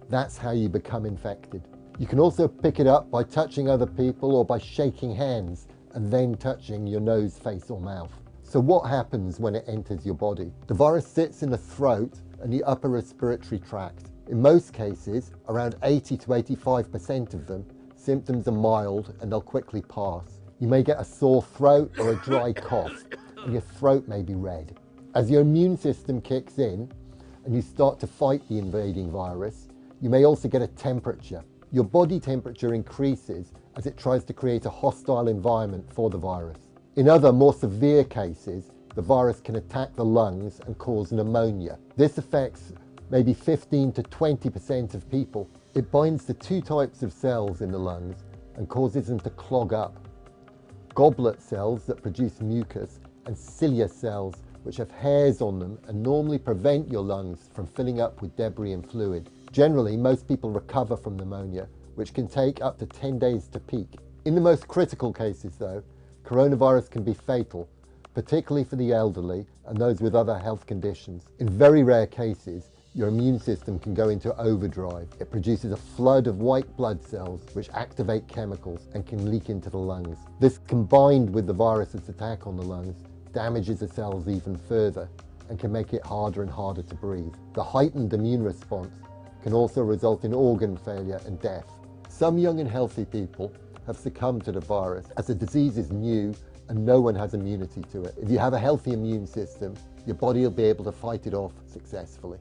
that's how you become infected. You can also pick it up by touching other people or by shaking hands and then touching your nose, face or mouth. So what happens when it enters your body? The virus sits in the throat and the upper respiratory tract. In most cases, around 80 to 85% of them, symptoms are mild and they'll quickly pass. You may get a sore throat or a dry cough, and your throat may be red. As your immune system kicks in and you start to fight the invading virus, you may also get a temperature. Your body temperature increases as it tries to create a hostile environment for the virus. In other, more severe cases, the virus can attack the lungs and cause pneumonia. This affects maybe 15 to 20% of people. It binds to two types of cells in the lungs and causes them to clog up. Goblet cells that produce mucus and cilia cells which have hairs on them and normally prevent your lungs from filling up with debris and fluid. Generally, most people recover from pneumonia, which can take up to 10 days to peak. In the most critical cases though, coronavirus can be fatal, particularly for the elderly and those with other health conditions. In very rare cases, your immune system can go into overdrive. It produces a flood of white blood cells which activate chemicals and can leak into the lungs. This, combined with the virus's attack on the lungs, damages the cells even further and can make it harder and harder to breathe. The heightened immune response can also result in organ failure and death. Some young and healthy people have succumbed to the virus as the disease is new and no one has immunity to it. If you have a healthy immune system, your body will be able to fight it off successfully.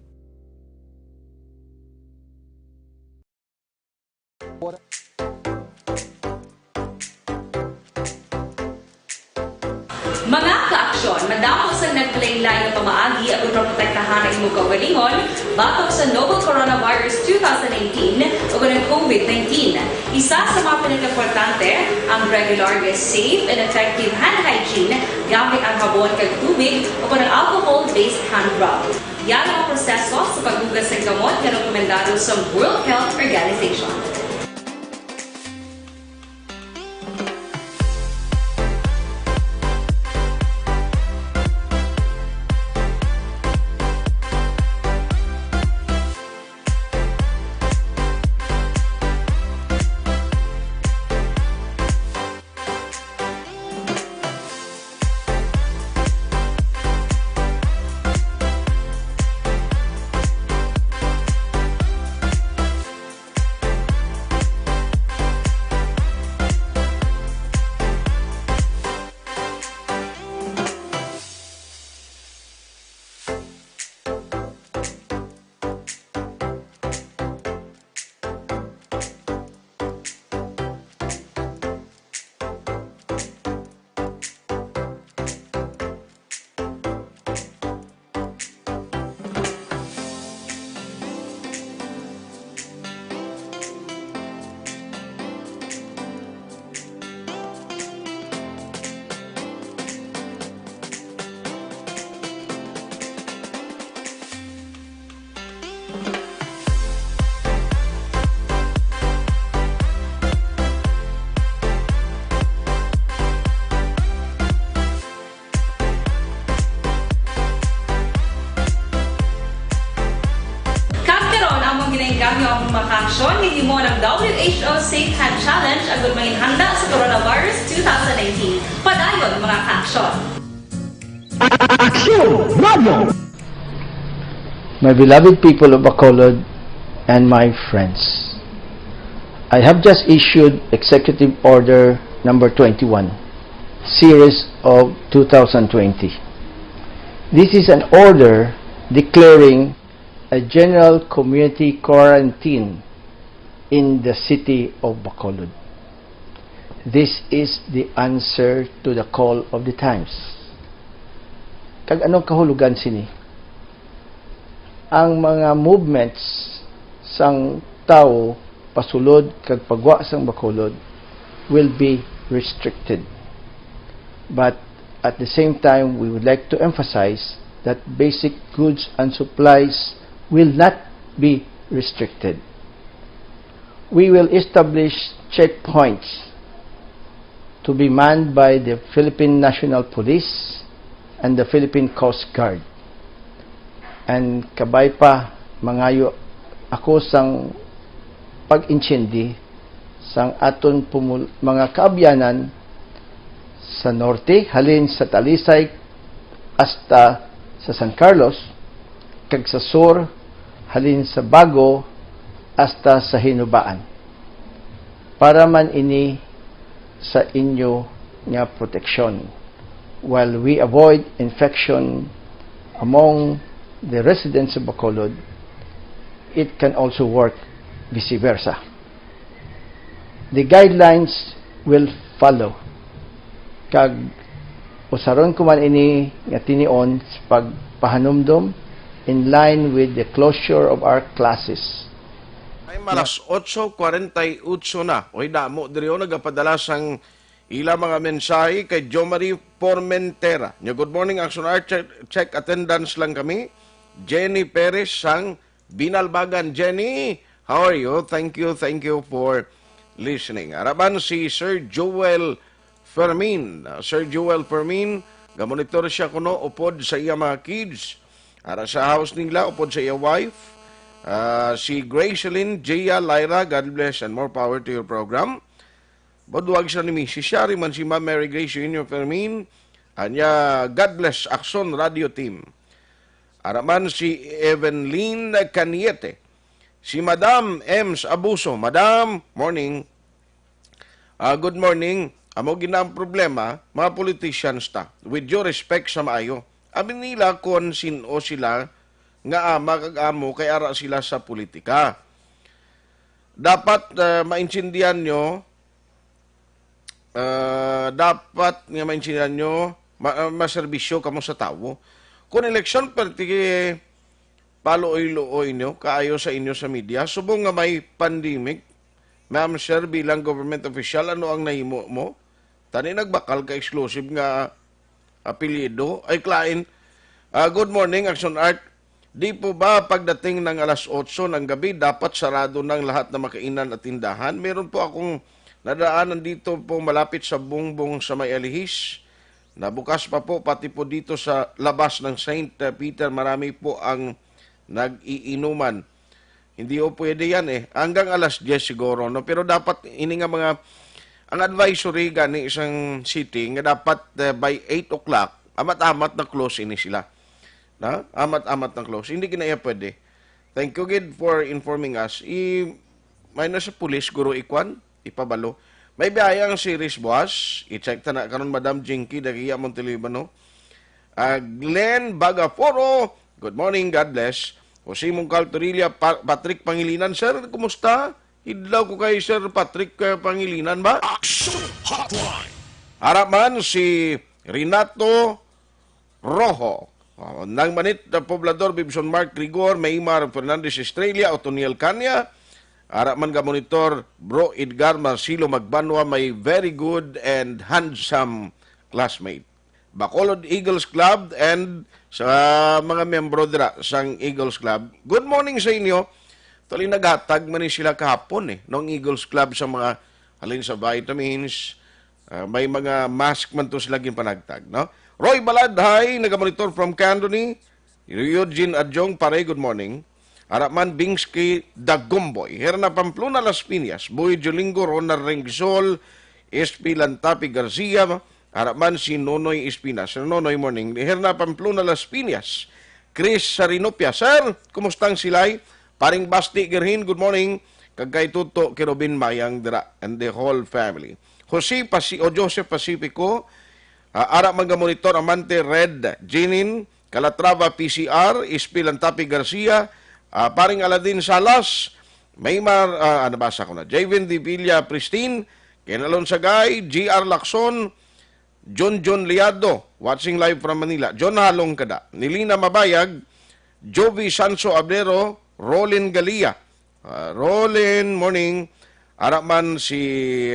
Mga ka-aksyon, madamo sa nagpalaylay na pamaagi at protektahan ang imong kaugalingon batok sa novel coronavirus 2018 o ng COVID-19. Isa sa mga pinaka-importante ang regular, safe, and effective hand hygiene gamit ang habon kag tubig o ng alcohol-based hand rub. Yan ang proseso sa paghugas ng gamot na rekomendado sa World Health Organization. Kami ang makaksyon ni mo ng WHO Safe Hand Challenge ang gulmangin handa sa coronavirus 2019. Padayon mga kaaksyon! Aksyon Radio! My beloved people of Bacolod and my friends, I have just issued Executive Order number 21, Series of 2020. This is an order declaring a general community quarantine in the city of Bacolod. This is the answer to the call of the times. Kag anong kahulugan sini? Ang mga movements sang tao pasulod kag pagwa sang Bacolod will be restricted. But at the same time, we would like to emphasize that basic goods and supplies will not be restricted. We will establish checkpoints to be manned by the Philippine National Police and the Philippine Coast Guard. And kabay pa, mangayo ako sang pag-inchindi sang aton mga kaabyanan sa norte, halin sa Talisay hasta sa San Carlos, kag sa sur, halin sa Bago hasta sa Hinubaan, para man ini sa inyo nga proteksyon, while we avoid infection among the residents of Bacolod. It can also work vice versa. The guidelines will follow. Kag usaron ko man ini nga tinion sa pagpahanumdom in line with the closure of our classes. Ay malas 8:48 na. Oy damo diri nagapadala sang ila mga mensahe kay Jo Marie Formentera. Good morning, Aksyon Art. Check attendance lang kami. Jenny Perez sang Binalbagan. Jenny, how are you? Thank you for listening. Araban si Sir Joel Fermin. Sir Joel Fermin, gamonitor siya kuno upod sa iya mga kids. Ara sa house nila, upod sa iya wife. Si Gracelyn, Gia, Lyra, God bless and more power to your program. Bodwag siya ni Mrs. Shari man si Ma'am Mary Grace Jr. Fermin. Anya, God bless, Aksyon Radio Team. Araman si Evelyn Caniete. Si Madam Ems Abuso. Madam, morning. Good morning. Amo ginang problema, mga politicians ta. With due respect sa maayo. Amin nila kung sino sila nga ama kag amo kay ara sila sa politika. Dapat maintindihan nyo, maserbisyo kamo sa tao. Kung eleksyon perti paluoy-luoy nyo, kaayo sa inyo sa media, subong nga may pandemic, ma'am sir, bilang government official, ano ang nahimo mo? Tani nagbakal ka exclusive nga apelyido, ay klain. Good morning, Action Art. Di po ba pagdating ng alas 8 ng gabi, dapat sarado ng lahat na makainan at tindahan? Meron po akong nadaanan dito po malapit sa Bungbong sa May Alihis. Nabukas pa po, pati po dito sa labas ng St. Peter, marami po ang nag-iinuman. Hindi po pwede yan hanggang alas 10 siguro. No? Pero dapat ini nga mga, ang advisory gani isang city, nga dapat by 8 o'clock, amat-amat na close ini sila. Na? Amat-amat na close. Hindi kinaya pwede. Thank you, Gid, for informing us. May nasa pulis, guro ikwan, ipabalo. May biyayang series boss, i-check ta na karon Madam Jinky Dagiya Montelibano. Glenn Bagaforo, good morning, God bless. Jose Mungcal Torilla, Patrick Pangilinan, sir, kumusta? Idlaw ko kay Sir Patrick Pangilinan ba? Aksyon Hotline. Harapan si Renato Rojo. Nang manit na poblador Bibson Mark Grigor, Maymar Fernandez Estrella, Otoniel Canya. Harapan ka monitor Bro Edgar Marcelo Magbanwa, may very good and handsome classmate. Bacolod Eagles Club and sa mga membro dira sang Eagles Club. Good morning sa inyo. Tuloy naghatag man sila kahapon nung Eagles Club sa mga halin sa vitamins. May mga mask man to sila ginpanagtag, no? Roy Baladhay, nagamonitor from Candoni. Eugene Adjong, pare, good morning. Harapan Bingsky Dagumboy, Herna Pamplona Las Piñas, Boy Jolingo, Ronald Rengsol, SP Lantapi Garcia, harapan si Nonoy Espinas. Nonoy morning. Herna Pamplona Las Piñas, Chris Sarinopia. Sir, kumustang silay? Paring Basti Gerhin, good morning. Kagkay Tuto, Kirobin Mayang Dira, and the whole family. Joseph Pacifico, Ara Monitor Amante Red, Jinin, Calatrava PCR, SP Lantapi Garcia, paring Aladin Salas, Maymar, nabasa ko na, Javin Di Villa Pristine, Kenalon Sagay, GR Lacson, John Liado, watching live from Manila, John Halong Kada, Nilina Mabayag, Jovi Sanso Abdero, Rolin Galia, Rolin, morning, Araman si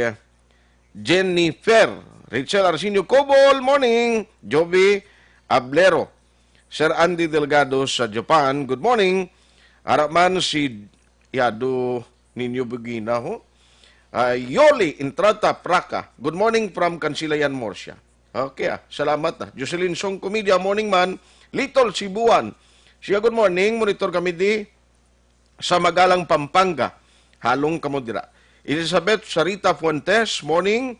Jennifer, Rachel Arsenio Cobol, morning, Jovi Ablero, Sir Andy Delgado sa Japan. Good morning. Araman si Yado Ninyo Bugina ho. Yoli Intrata Praka. Good morning from Kansilayan, Morsia. Okay, salamat. Jocelyn Song Comedia, morning man. Little Cebuan. Siya, good morning. Monitor kami di sa Magalang, Pampanga. Halong kamudira. Elizabeth Sarita Fuentes, morning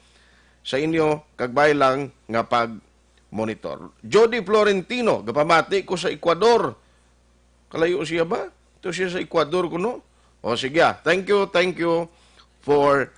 sa inyo. Kagbay lang nga pag-monitor. Jody Florentino, gapamati ko sa Ecuador. Kalayo siya ba? Ito siya sa Ecuador ko, no? O sige, thank you for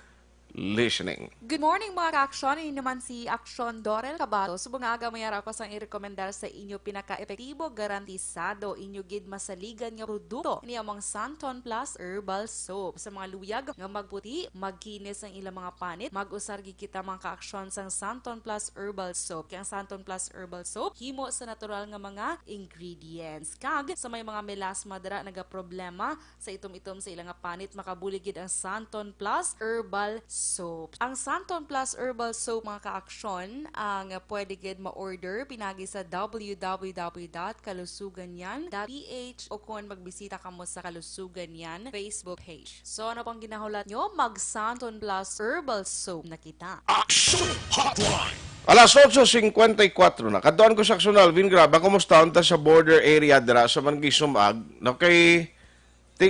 listening. Good morning mga ka-aksyon. Ini naman si Aksyon Dorel Cabato. Subong aga mayara ko sang i-rekomendar sa inyo pinaka-epektibo, garantisado, inyo gid masaligan nga produkto ni among Santon Plus Herbal Soap. Sa mga luyag nga magputi, magkinis ang ilang mga panit, mag-usar gi kita mga ka-aksyon sang Santon Plus Herbal Soap. Kaya ang Santon Plus Herbal Soap, himo sa natural nga mga ingredients. Kag sa may mga melasma dira naga-problema sa itom-itom sa ilang nga panit, makabuligid ang Santon Plus Herbal Soap. Ang Santon Plus Herbal Soap mga ka-aksyon ang pwede gid ma-order pinagi sa www.kalusuganyan.ph o kung magbisita kamo sa Kalusugan Yan Facebook page. So ano pang ginahulat nyo? Mag Santon Plus Herbal Soap na kita. Aksyon Hotline. Alas 8:54 na. Kaduan ko sa Aksyon Alvin, grabe, kumusta unta sa border area dira sa Mangisumag? Okay,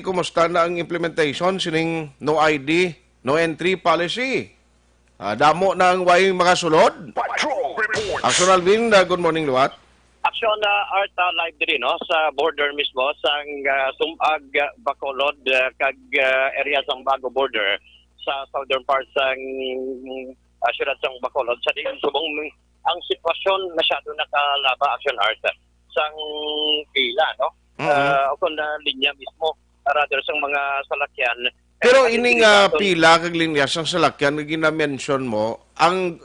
kumusta na ang implementation sining no ID, no entry policy? Damo ng way makasulod. Aksyon Alvin, good morning luwat. Aksyon Art live din no sa border mismo sang Sumag Bacolod kag area sang Bago border sa southern part sang siyudad sang Bacolod sa diin subong ang sitwasyon masyado nakalaba Aksyon Art sang pila no. O kung linya mismo rather sang mga salakyan. Pero ining pila kag linya sang salakyan nga gina-mention mo, ang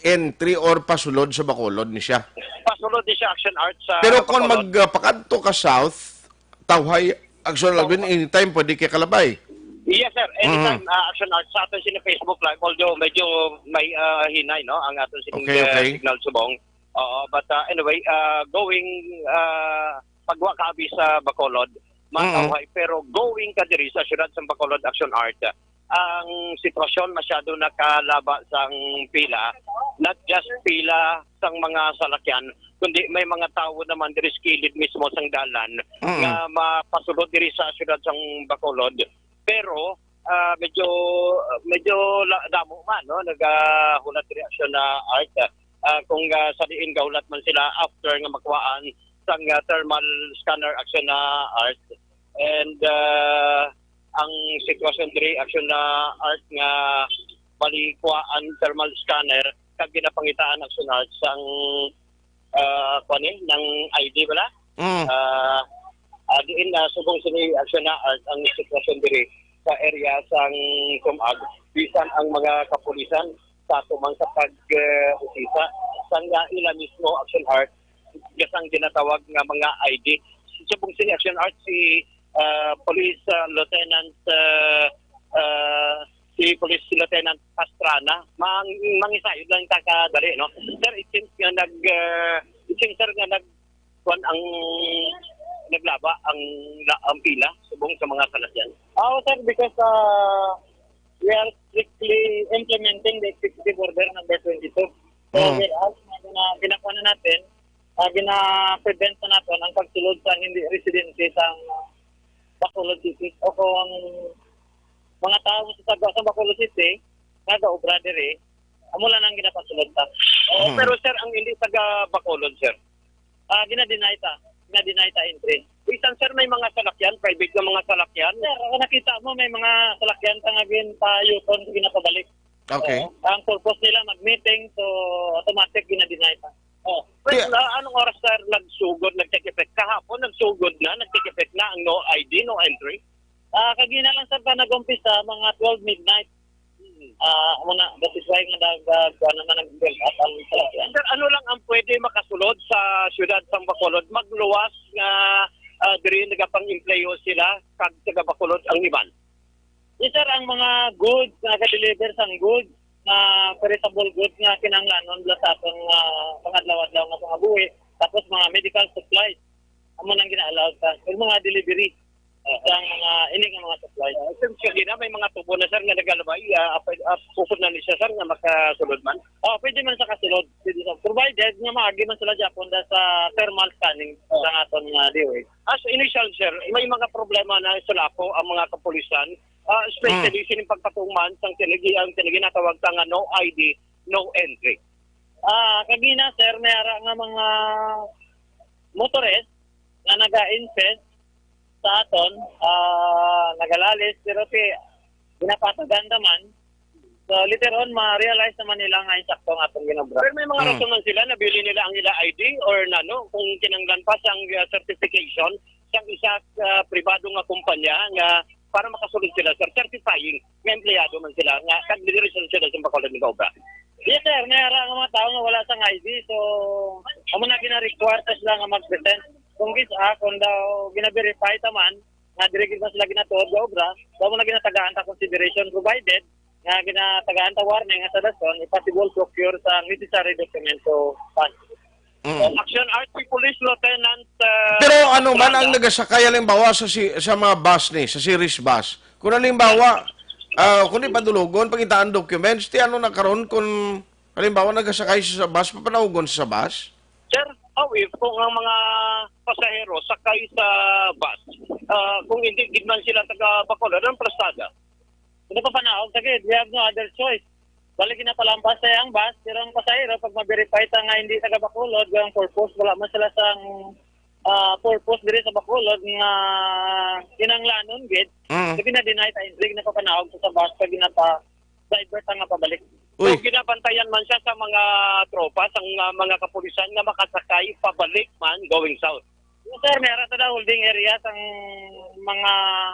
entry or pasulod sa Bacolod ni siya. Pasulod ni siya Action Art sa pero kung magpakadto ka south, tawhay Action Alvin, anytime pwede kay kalabay. Yes sir, anytime Action Art sa aton sini Facebook Live, although medyo may hinay no ang aton sining signal subong. But anyway, going pagwa kabi sa Bacolod, matawhay, pero going ka diri sa siyudad sa Bacolod Action Art, ang sitwasyon masyado nakalaba sang pila, not just pila sang mga salakyan, kundi may mga tao naman diri skilid mismo sang dalan nga mapasulod diri sa siyudad sang Bacolod. Pero medyo damo man no nagahulat diri Action Art kung sa diin gahulat man sila after nga makuhaan sang thermal scanner Action Art. And ang sitwasyon diri Action Art nga balikuan thermal scanner kag ginapangitaan Action Art sang ng ID bala. Diin subong sini Action Art ang sitwasyon diri sa area sang Sumag bisan ang mga kapulisan sa tumang sa pag-usisa sang ila mismo Action Art gasang ginatawag nga mga ID. Subong sini Action Art si Police Lieutenant si Lieutenant Pastrana mangisayod lang takadali no sir. It seems nga kuan ang naglaba ang pila subong sa mga salasyan. Sir, because we are strictly implementing the executive order number 22. So ginakuha na natin, gina-prevent na natin ang pagsulod sa hindi residente sa Bacolod City o kung mga tao sa Bacolod City nag-obra diri amula nang ginapasulod ta. Pero sir, ang hindi taga Bacolod sir, gina-deny ta entry. Isan sir, may mga salakyan, private na mga salakyan. Sir, nakita mo may mga salakyan tangagin pa yuton ginapabalik. Okay. Ang purpose nila mag-meeting, so automatic gina-deny ta. Pero anong oras sir nagsugod, nag-take effect? Kahapon nagsugod na, nag-take effect na ang no ID, no entry? Kagina lang sir pa nag-umpisa mga 12 midnight. That is why sir, ano lang ang pwede makasulod sa siyudad sang Bacolod? Magluwas nga diri nagapang-employo sila kag taga Bacolod ang iban. Yes sir, ang mga goods nga ka-deliver sang goods na perishable goods nga kinahanglanon sa atong pangadlaw-adlaw nga pangabuhi Tapos mga medical supplies. Amo nang gina-allow ka. Yung mga delivery ang mga ining mga supplies. Sige na, may mga tubo na sir nga nagalabay. Pupod na ni siya sir nga makasulod man. Pwede man sa kasulod. Provided nga maagi man sila Japon sa thermal scanning sa aton nga DOH. As initial sir, may mga problema na sulako ang mga kapulisan. Especially sining pagpatuman sang ang tinatawag nga no ID, no entry. Kagina sir, mayara nga mga motorist na naga-invest sa aton, nagalalis, pero ginapatagan naman. So later on, ma-realize naman nila nga insakto ang atong ginobra. Pero may mga rason man sila, nabili nila ang ila ID or nano, kung kinanglan pa sang certification, sang isa pribado nga kumpanya nga para makasulod sila, sir, certifying nga empleyado man sila, nga kag-division sila sa Bacolod ni Cobra. Yes sir, mayara nga mga tao nga wala sang ID, so amo na gina-require ta sila nga mag-present. Kung kung daw gina-verify taman, nga dirigid man sila ginatuod sa obra, daw mo na ginatagaan ta consideration provided, nga ginatagaan ta warning nga sa dason, possible procure sa necessary documento fund. Action RT Police Lieutenant Pero ano man ang nagasakay halimbawa sa mga bus ni, sa series bus. Kung halimbawa, kung ipadulugon, pangitaan documents, ti ano na karon kung halimbawa nagasakay siya sa bus, papanaugon siya sa bus? Sir, if kung ang mga pasahero sakay sa bus, kung hindi man sila taga Bacolod, ang prastada. Ano pa panahon, sagid, we have no other choice. Balik na palampas sa ang bus, pero ang pasahero, pag ma-verify ta nga hindi taga Bacolod, ang purpose, wala man sila sang purpose diri sa Bacolod nga kinanglanon gid. So gina-deny ta entry na papanahon sa bus pag ginapa-divert nga pabalik. So ginabantayan man siya sa mga tropa, sa mga kapulisan nga makasakay pabalik man going south. Sir, meron ta na holding area sang mga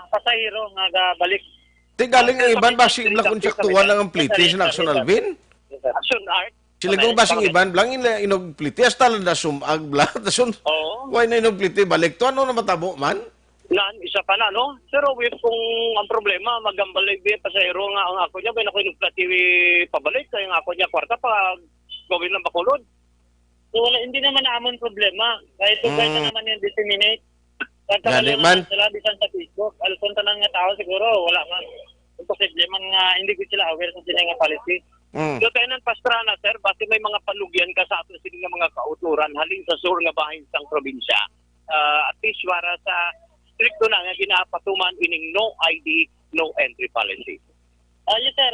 pasahero nga balik. Di galing ang iban basing iblang konsyaktuan lang ang pliti sa Aksyon Alvin? Action Art. Sila kung basing iban, lang inog pliti, hasta lang na sumag bla. Tasun, why na inog pliti, balik to, ano na matabo man? Isa pa na, no? Pero if kung ang problema, magambalik din pasahero nga ang ako niya, may naku inog-plati pabalik, kaya nga ako niya kwarta pa gawin ng Bacolod. So hindi naman naamon problema. Kahit kahit naman yung disseminate. Gani man. Sila bisan sa Facebook. Alson tanang nga tao siguro wala man. Imposible man nga hindi ko sila aware sa sila nga policy. Lieutenant Pastrana, sir, basta may mga palugyan ka sa ato sila nga mga kauturan halin sa sur nga bahin sang probinsya. At least para sa stricto na nga ginapatuman ining no ID, no entry policy. Yes sir,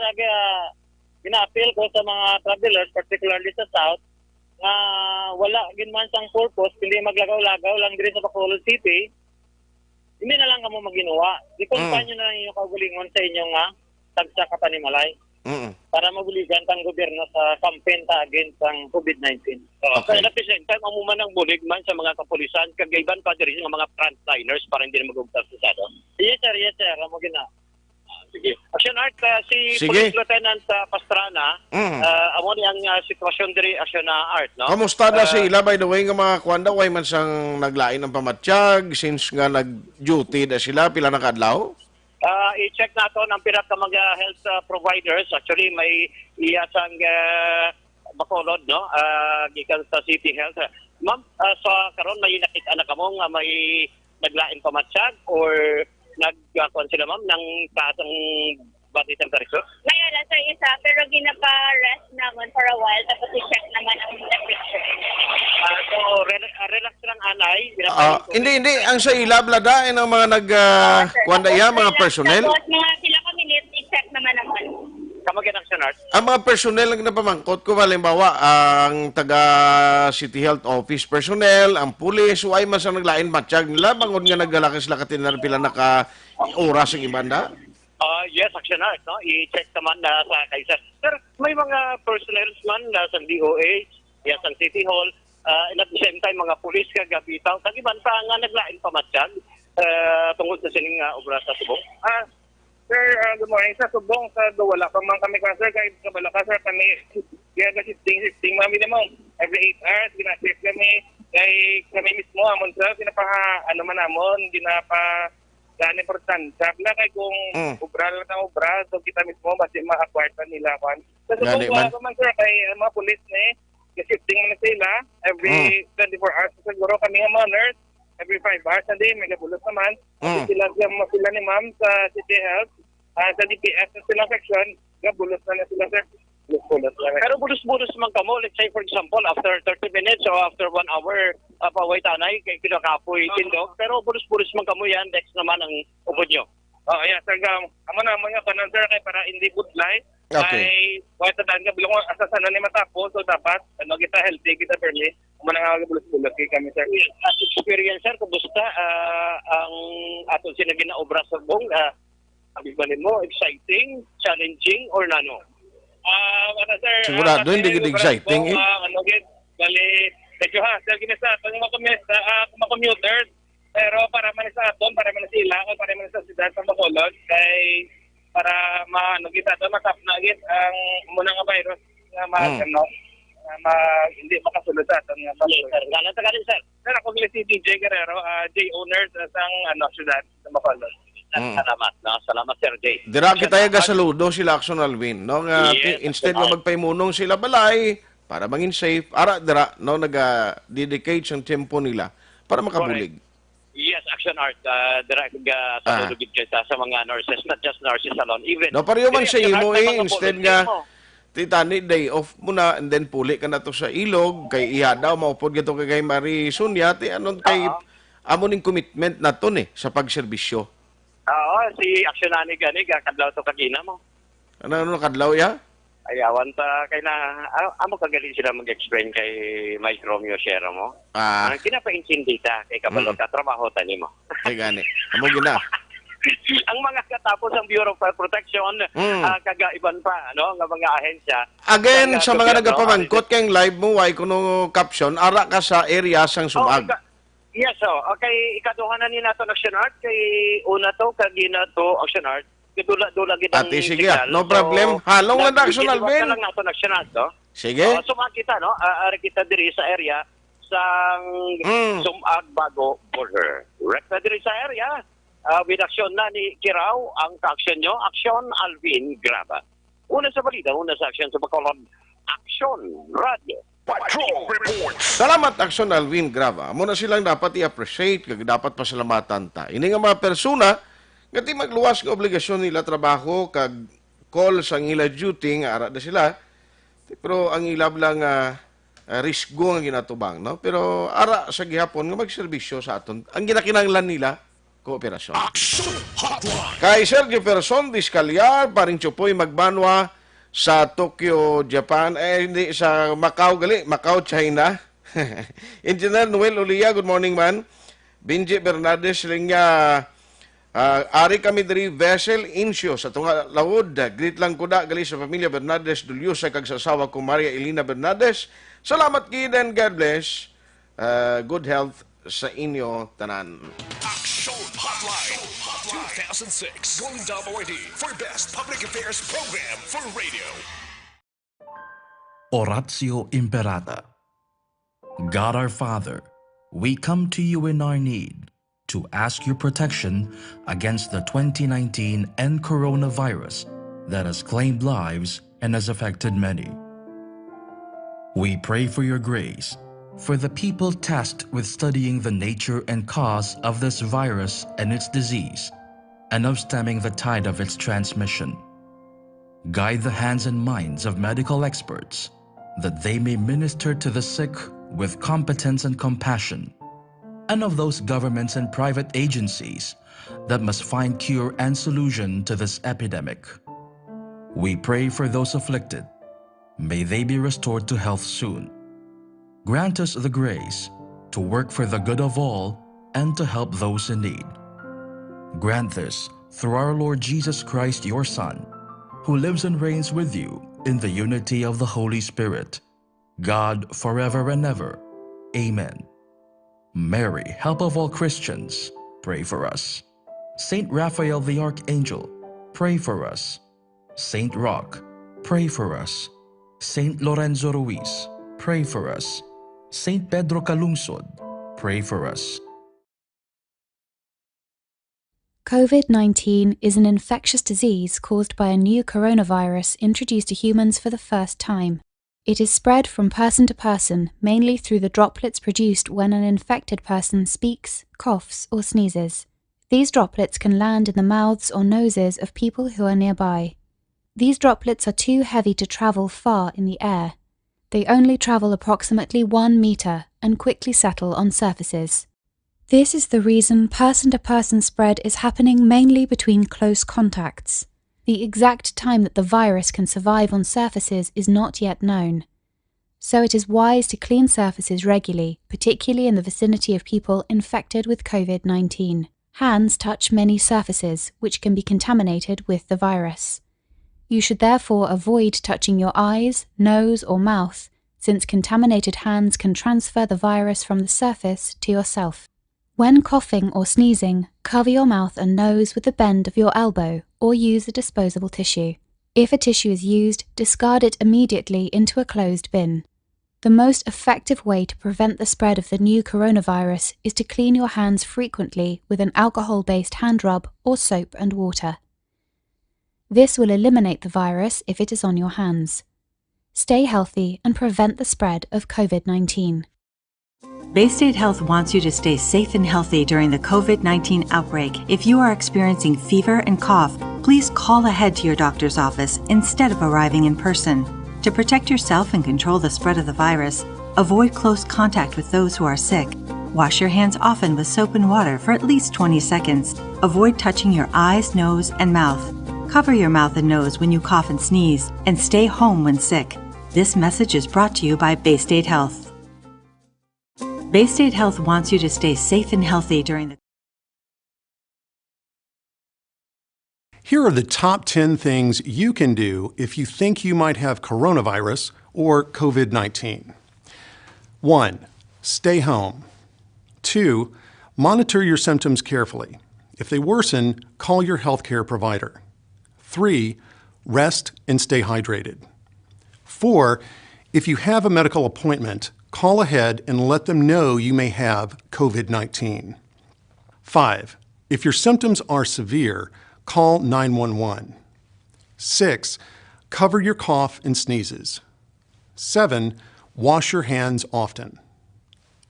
gina-appeal ko sa mga travelers, particularly sa South, nga wala ginman sang purpose, kundi maglagaw-lagaw lang diri sa Bacolod City. Hindi na lang kamo maginuwa. Di-confine na lang yung kaugalingon sa inyo nga tagsa ka panimalay. Para mabuligan tang gobyerno sa campaign ta against ang COVID-19. Okay. At the same time, amuman ang bulig man sa mga kapulisan, kagayban pa diri sa mga frontliners para hindi na magugtas sa ato. Yes sir, amo gina. Sige. Action Art, si Sige. Police Lieutenant Pastrana, amo ni ang sitwasyon diri Action Art, no? Kamusta na sila, by the way, nga mga kwanda, way man sang naglain ng pamatsyag, since nga nag-duty na sila, pila na kadlaw? I-check nato ang pirat ka mga health providers. Actually, may iyasang Bacolod, no? Gikan sa City Health. Ma'am, sa karon may nakita na kamo nga may naglain pamatsyag or nagkakuan sila ma'am ng taasang body temperature? Ngayon lang sa isa, pero ginapa-rest naman for a while, tapos i-check naman ang temperature. So, relax lang anay. Hindi. Ang sa ilab, lada, ang mga nag-kwanda mga personnel? Tapos mga sila kami i-check naman. Kamagin Action Art. Ang mga personnel ang napamangkot ko, halimbawa, ang taga City Health Office personnel, ang pulis, ay mas ang naglain matsyag nila, bangon nga naglalakis lakatin na pila naka-oras ang ibanda? Yes, Action Art, no? I-check naman na sa kaisa. Sir, may mga personnel man na sa DOH, sa City Hall, and at the same time, mga pulis kagabitaw, tag-iban pa nga naglain pamatsyag tungkol sa sining obra sa Subong. Sir, good morning. Sa Subong, wala pa man kami ka, sir. Kahit kabala ka, sir, kami shifting. Mami naman, every 8 hours, ginashift kami. Kaya kami mismo, amon, sir, gani importante. Sabi na kay kung ubra lang ang ubra, so kita mismo, basi ma-acquire nila. Sa Subong, wala man, sir, kay mga pulis na Shifting man na sila. Every 24 hours siguro kami nga mga nurse. Every 5 hours na din, may gabulos naman. Sila ni ma'am sa City Health, sa DPS na silang section, gabulos na sila, sir. Pero bulos-bulos man kamo, let's say for example, after 30 minutes or after 1 hour, paway tanay, kay kinakapoy tindog. Pero bulos-bulos man kamo yan, next naman ang upod nyo. Oh, yeah, sir. Amo na mga kanan, sir, kay para hindi budlay. Okay. Ay, wala sa daan ka, bilong asasan na ni matapo, so dapat, kita healthy, kita permi, nga bulos-bulos kami, sir. As experience, sir, kumusta ang atong sinagin na obra sa bong, abibalin mo, exciting, challenging, or nano? Sir, Sigurado, hindi gid exciting eh. Bali, medyo sir, ginasa, mga commuters, pero para man sa aton, para man sila, o para man sa siyudad sa Bacolod, kay para kita to matap na gid ang muna nga virus nga hindi makasulod sa aton nga sir. Galang ta galing, sir. Sir, ako si DJ Guerrero, J owner sang siyudad sa Bacolod. Salamat, no? Salamat, Sir Jay. Dira kita ga saludo sila Aksyon Alvin, no? Nga instead nga magpaimunong sila balay para mangin safe, ara dira no dedicate ang tempo nila para makabulig. Yes, Action Art, dira saludo gid kay sa mga nurses, not just nurses alone, even. No, pareho man sa imo instead nga titani day off muna and then puli ka na to sa ilog kay iya daw maupod gato kay Marie Sunya ti anon kay amo ning commitment na to ni sa pagserbisyo. Oo, si Aksyon gani kadlaw to kagina mo. Ano kadlaw ya? Ayawan ta kay na amo kagali sila mag-explain kay Mike Romeo Sierra mo. Kinapaintindi ta kay kabalo ka trabaho tani mo. Ay gani. Amo gina. Ang mga katapos ang Bureau of Protection kagaiban pa no nga mga ahensya. Again sa mga nagapamangkot kay live mo why kuno caption ara ka sa area sang sumag. Yes, okay, ikaduha na ni nato Action Art kay una to kagina to Action Art. Dula gid ang sige, no problem. Halong na Action Alvin. Lang nato Action Art, no? Sige. So makita no, ari kita diri sa area sang Sumag Bago border. Rekta diri sa area. With action na ni Kiraw ang ka-action nyo, Aksyon Alvin Graba. Una sa balita, una sa action sa Bacolod, Aksyon Radio. Salamat Aksyon Alvin Grava. Muna silang dapat i-appreciate, kag dapat pasalamatan ta. Ini nga mga persona nga ti magluwas nga obligasyon nila trabaho kag call sa ila duty nga ara da sila. Pero ang ilab lang risgo nga ginatubang, no? Pero ara sa gihapon nga magserbisyo sa aton. Ang ginakinahanglan nila kooperasyon. Kay Sergio Person Discalyar, paring Chupoy Magbanwa sa Tokyo, Japan, hindi sa Macau gali, Macau, China. Engineer Noel Ulia, good morning man. Benji Bernardes Linya, ari kami diri vessel insyo sa tunga lawod. Greet lang ko da gali sa pamilya Bernardes Dulyosa kag sa asawa ko Maria Elena Bernardes. Salamat kid and God bless. Good health sa inyo tanan. Action Hotline 2006 Golden Dove Award for Best Public Affairs Program for Radio. Oratio Imperata. God our Father, we come to you in our need to ask your protection against the 2019 and coronavirus that has claimed lives and has affected many. We pray for your grace for the people tasked with studying the nature and cause of this virus and its disease, and of stemming the tide of its transmission. Guide the hands and minds of medical experts, that they may minister to the sick with competence and compassion, and of those governments and private agencies that must find cure and solution to this epidemic. We pray for those afflicted. May they be restored to health soon. Grant us the grace to work for the good of all and to help those in need. Grant this through our Lord Jesus Christ, your Son, who lives and reigns with you in the unity of the Holy Spirit, God forever and ever. Amen. Mary, help of all Christians, pray for us. Saint Raphael the Archangel, pray for us. Saint Roch, pray for us. Saint Lorenzo Ruiz, pray for us. Saint Pedro Calungsod, pray for us. COVID-19 is an infectious disease caused by a new coronavirus introduced to humans for the first time. It is spread from person to person, mainly through the droplets produced when an infected person speaks, coughs, or sneezes. These droplets can land in the mouths or noses of people who are nearby. These droplets are too heavy to travel far in the air. They only travel approximately 1 meter and quickly settle on surfaces. This is the reason person-to-person spread is happening mainly between close contacts. The exact time that the virus can survive on surfaces is not yet known. So it is wise to clean surfaces regularly, particularly in the vicinity of people infected with COVID-19. Hands touch many surfaces, which can be contaminated with the virus. You should therefore avoid touching your eyes, nose, or mouth, since contaminated hands can transfer the virus from the surface to yourself. When coughing or sneezing, cover your mouth and nose with the bend of your elbow or use a disposable tissue. If a tissue is used, discard it immediately into a closed bin. The most effective way to prevent the spread of the new coronavirus is to clean your hands frequently with an alcohol-based hand rub or soap and water. This will eliminate the virus if it is on your hands. Stay healthy and prevent the spread of COVID-19. Baystate Health wants you to stay safe and healthy during the COVID-19 outbreak. If you are experiencing fever and cough, please call ahead to your doctor's office instead of arriving in person. To protect yourself and control the spread of the virus, avoid close contact with those who are sick. Wash your hands often with soap and water for at least 20 seconds. Avoid touching your eyes, nose, and mouth. Cover your mouth and nose when you cough and sneeze, and stay home when sick. This message is brought to you by Baystate Health. Baystate Health wants you to stay safe and healthy during the... Here are the top 10 things you can do if you think you might have coronavirus or COVID-19. 1. Stay home. 2. Monitor your symptoms carefully. If they worsen, call your healthcare provider. 3. Rest and stay hydrated. 4. If you have a medical appointment, call ahead and let them know you may have COVID-19. 5. If your symptoms are severe, call 911. 6. Cover your cough and sneezes. 7. Wash your hands often.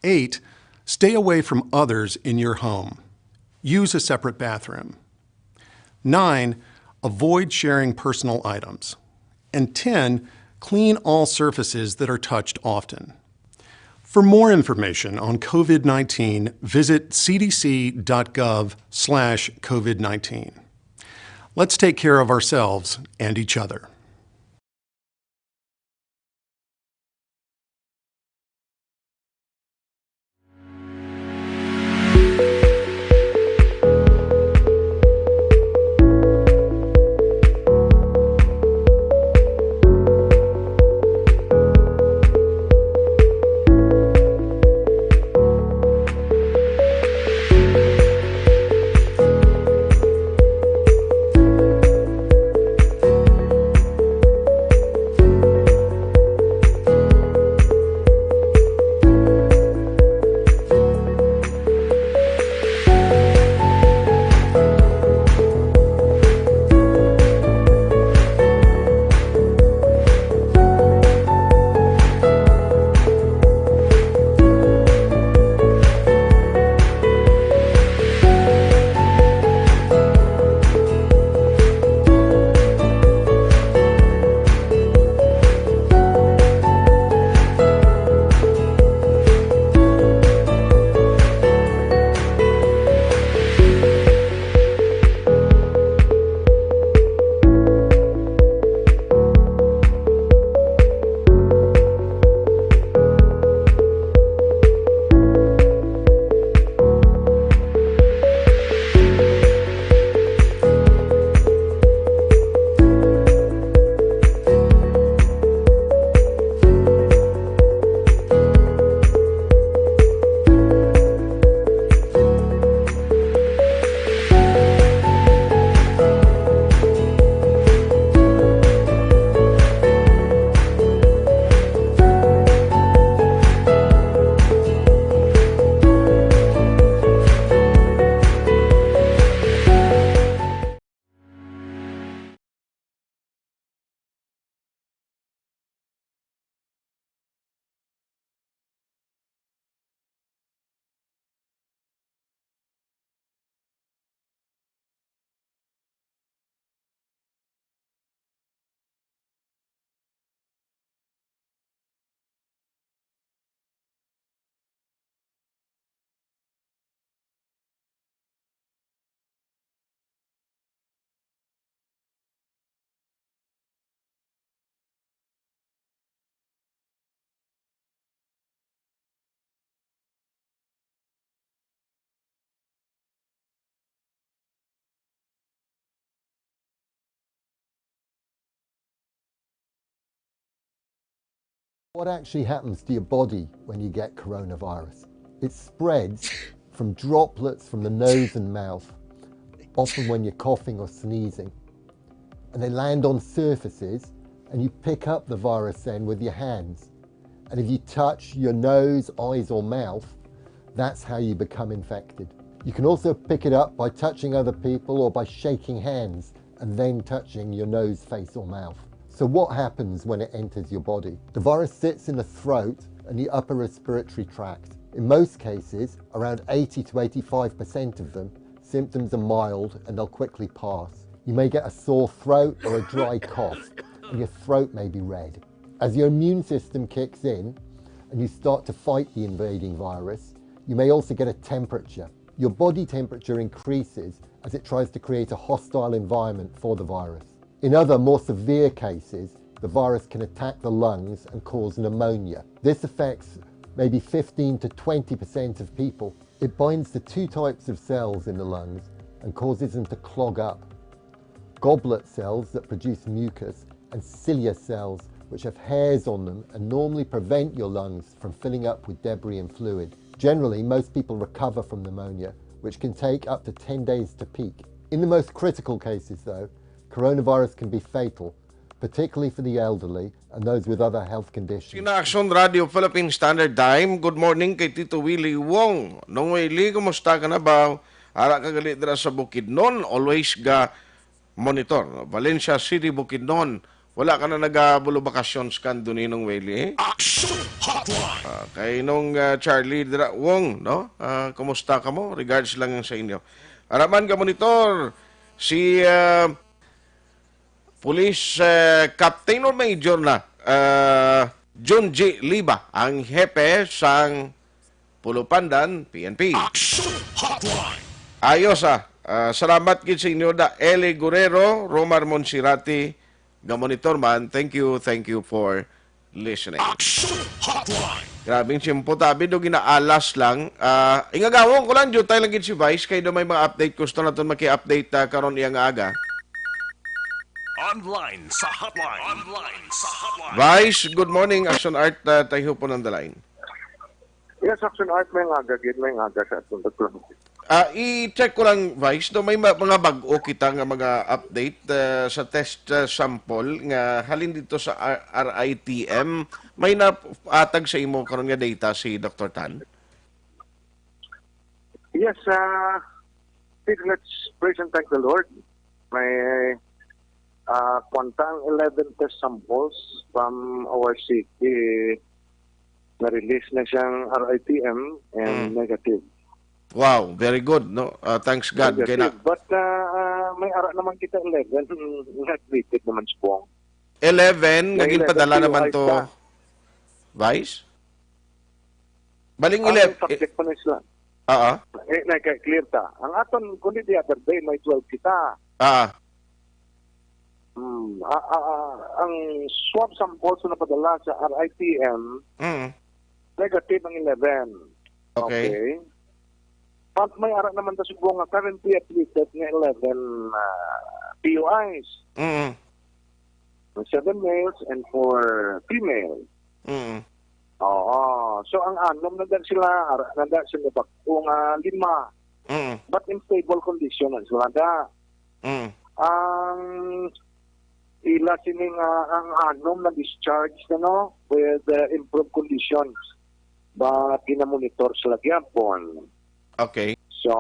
8. Stay away from others in your home. Use a separate bathroom. 9. Avoid sharing personal items. And 10. Clean all surfaces that are touched often. For more information on COVID-19, visit cdc.gov/COVID-19. Let's take care of ourselves and each other. What actually happens to your body when you get coronavirus? It spreads from droplets from the nose and mouth, often when you're coughing or sneezing. And they land on surfaces, and you pick up the virus then with your hands. And if you touch your nose, eyes, or mouth, that's how you become infected. You can also pick it up by touching other people or by shaking hands and then touching your nose, face, or mouth. So what happens when it enters your body? The virus sits in the throat and the upper respiratory tract. In most cases, around 80 to 85% of them, symptoms are mild and they'll quickly pass. You may get a sore throat or a dry cough, and your throat may be red. As your immune system kicks in and you start to fight the invading virus, you may also get a temperature. Your body temperature increases as it tries to create a hostile environment for the virus. In other, more severe cases, the virus can attack the lungs and cause pneumonia. This affects maybe 15 to 20% of people. It binds to two types of cells in the lungs and causes them to clog up. Goblet cells that produce mucus and cilia cells which have hairs on them and normally prevent your lungs from filling up with debris and fluid. Generally, most people recover from pneumonia, which can take up to 10 days to peak. In the most critical cases though, coronavirus can be fatal, particularly for the elderly and those with other health conditions. Aksyon Radio Philippine Standard Time. Good morning kay Tito Willie Wong. Nung Willie, kumusta ka na ba? Ara ka galit dira sa Bukidnon, always ga monitor. Valencia City, Bukidnon. Wala ka na nagabulo bakasyon kan doon nung Willie. Aksyon Hotline. Kay nung Charlie dira Wong, no? Kumusta ka mo? Regards lang sa inyo. Araman ka monitor si Police Captain or Major na John G. Liba, ang hepe sang Pulupandan, PNP. Aksyon Hotline. Ayos salamat gid sa inyo da Eli Guerrero, Romar Monsirati, ga monitor man. Thank you for listening. Aksyon Hotline. Grabing simpo tabi do ginaalas lang. Ingagawon ko lang jud tayo lang gid si Vice kay do may mga update gusto naton maki-update karon iyang aga. Online sa hotline. Vice, good morning. Aksyon Art, Tayhopon on the line. Yes, Aksyon Art, may ngaga sa atong lang. I-check ko lang, Vice, do may mga bag-o kita nga mga update sa test sample nga halin dito sa RITM. May naatag sa imo karon nga data si Dr. Tan? Yes, let's praise and thank the Lord. May kwantang 11 test samples from our city na-release na siyang RITM and negative. Wow, very good, no? Thanks God. But may ara naman kita 11 na-admitted naman sa buong. 11, naging padala naman to, Vice? Baling 11. Subject pa na sila. Clear ta. Ang aton, kundi the other day, may 12 kita. Ang swab samples na padala sa RITM, negative ang 11. Okay. At may ara naman ta siguro nga currently admitted nga 11 POIs. 7 males and 4 females. So ang anom na dan sila, nanda sila bako nga 5. But in stable condition ang sila da. Ang ila sining ang anom na discharge na with improved conditions. But ginamonitor sila gyapon. Okay. So,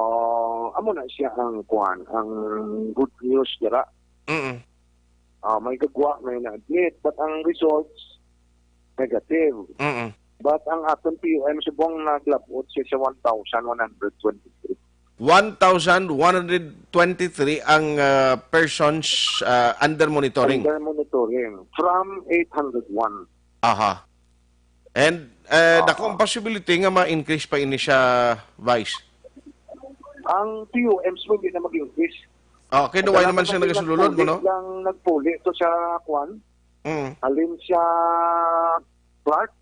amo na siya ang ang good news dira. May gagwa, may na-admit, but ang results, negative. But ang aton POM subong naglabot siya sa 1,123. 1,123 ang persons under monitoring. Under monitoring from 801. And dakong possibility nga ma-increase pa ini siya, Vice. Ang POMs mo hindi na mag-increase. Okay, duway naman siya nagasululod mo, no? Lang nagpuli ito sa Kwan. Halin siya Clark.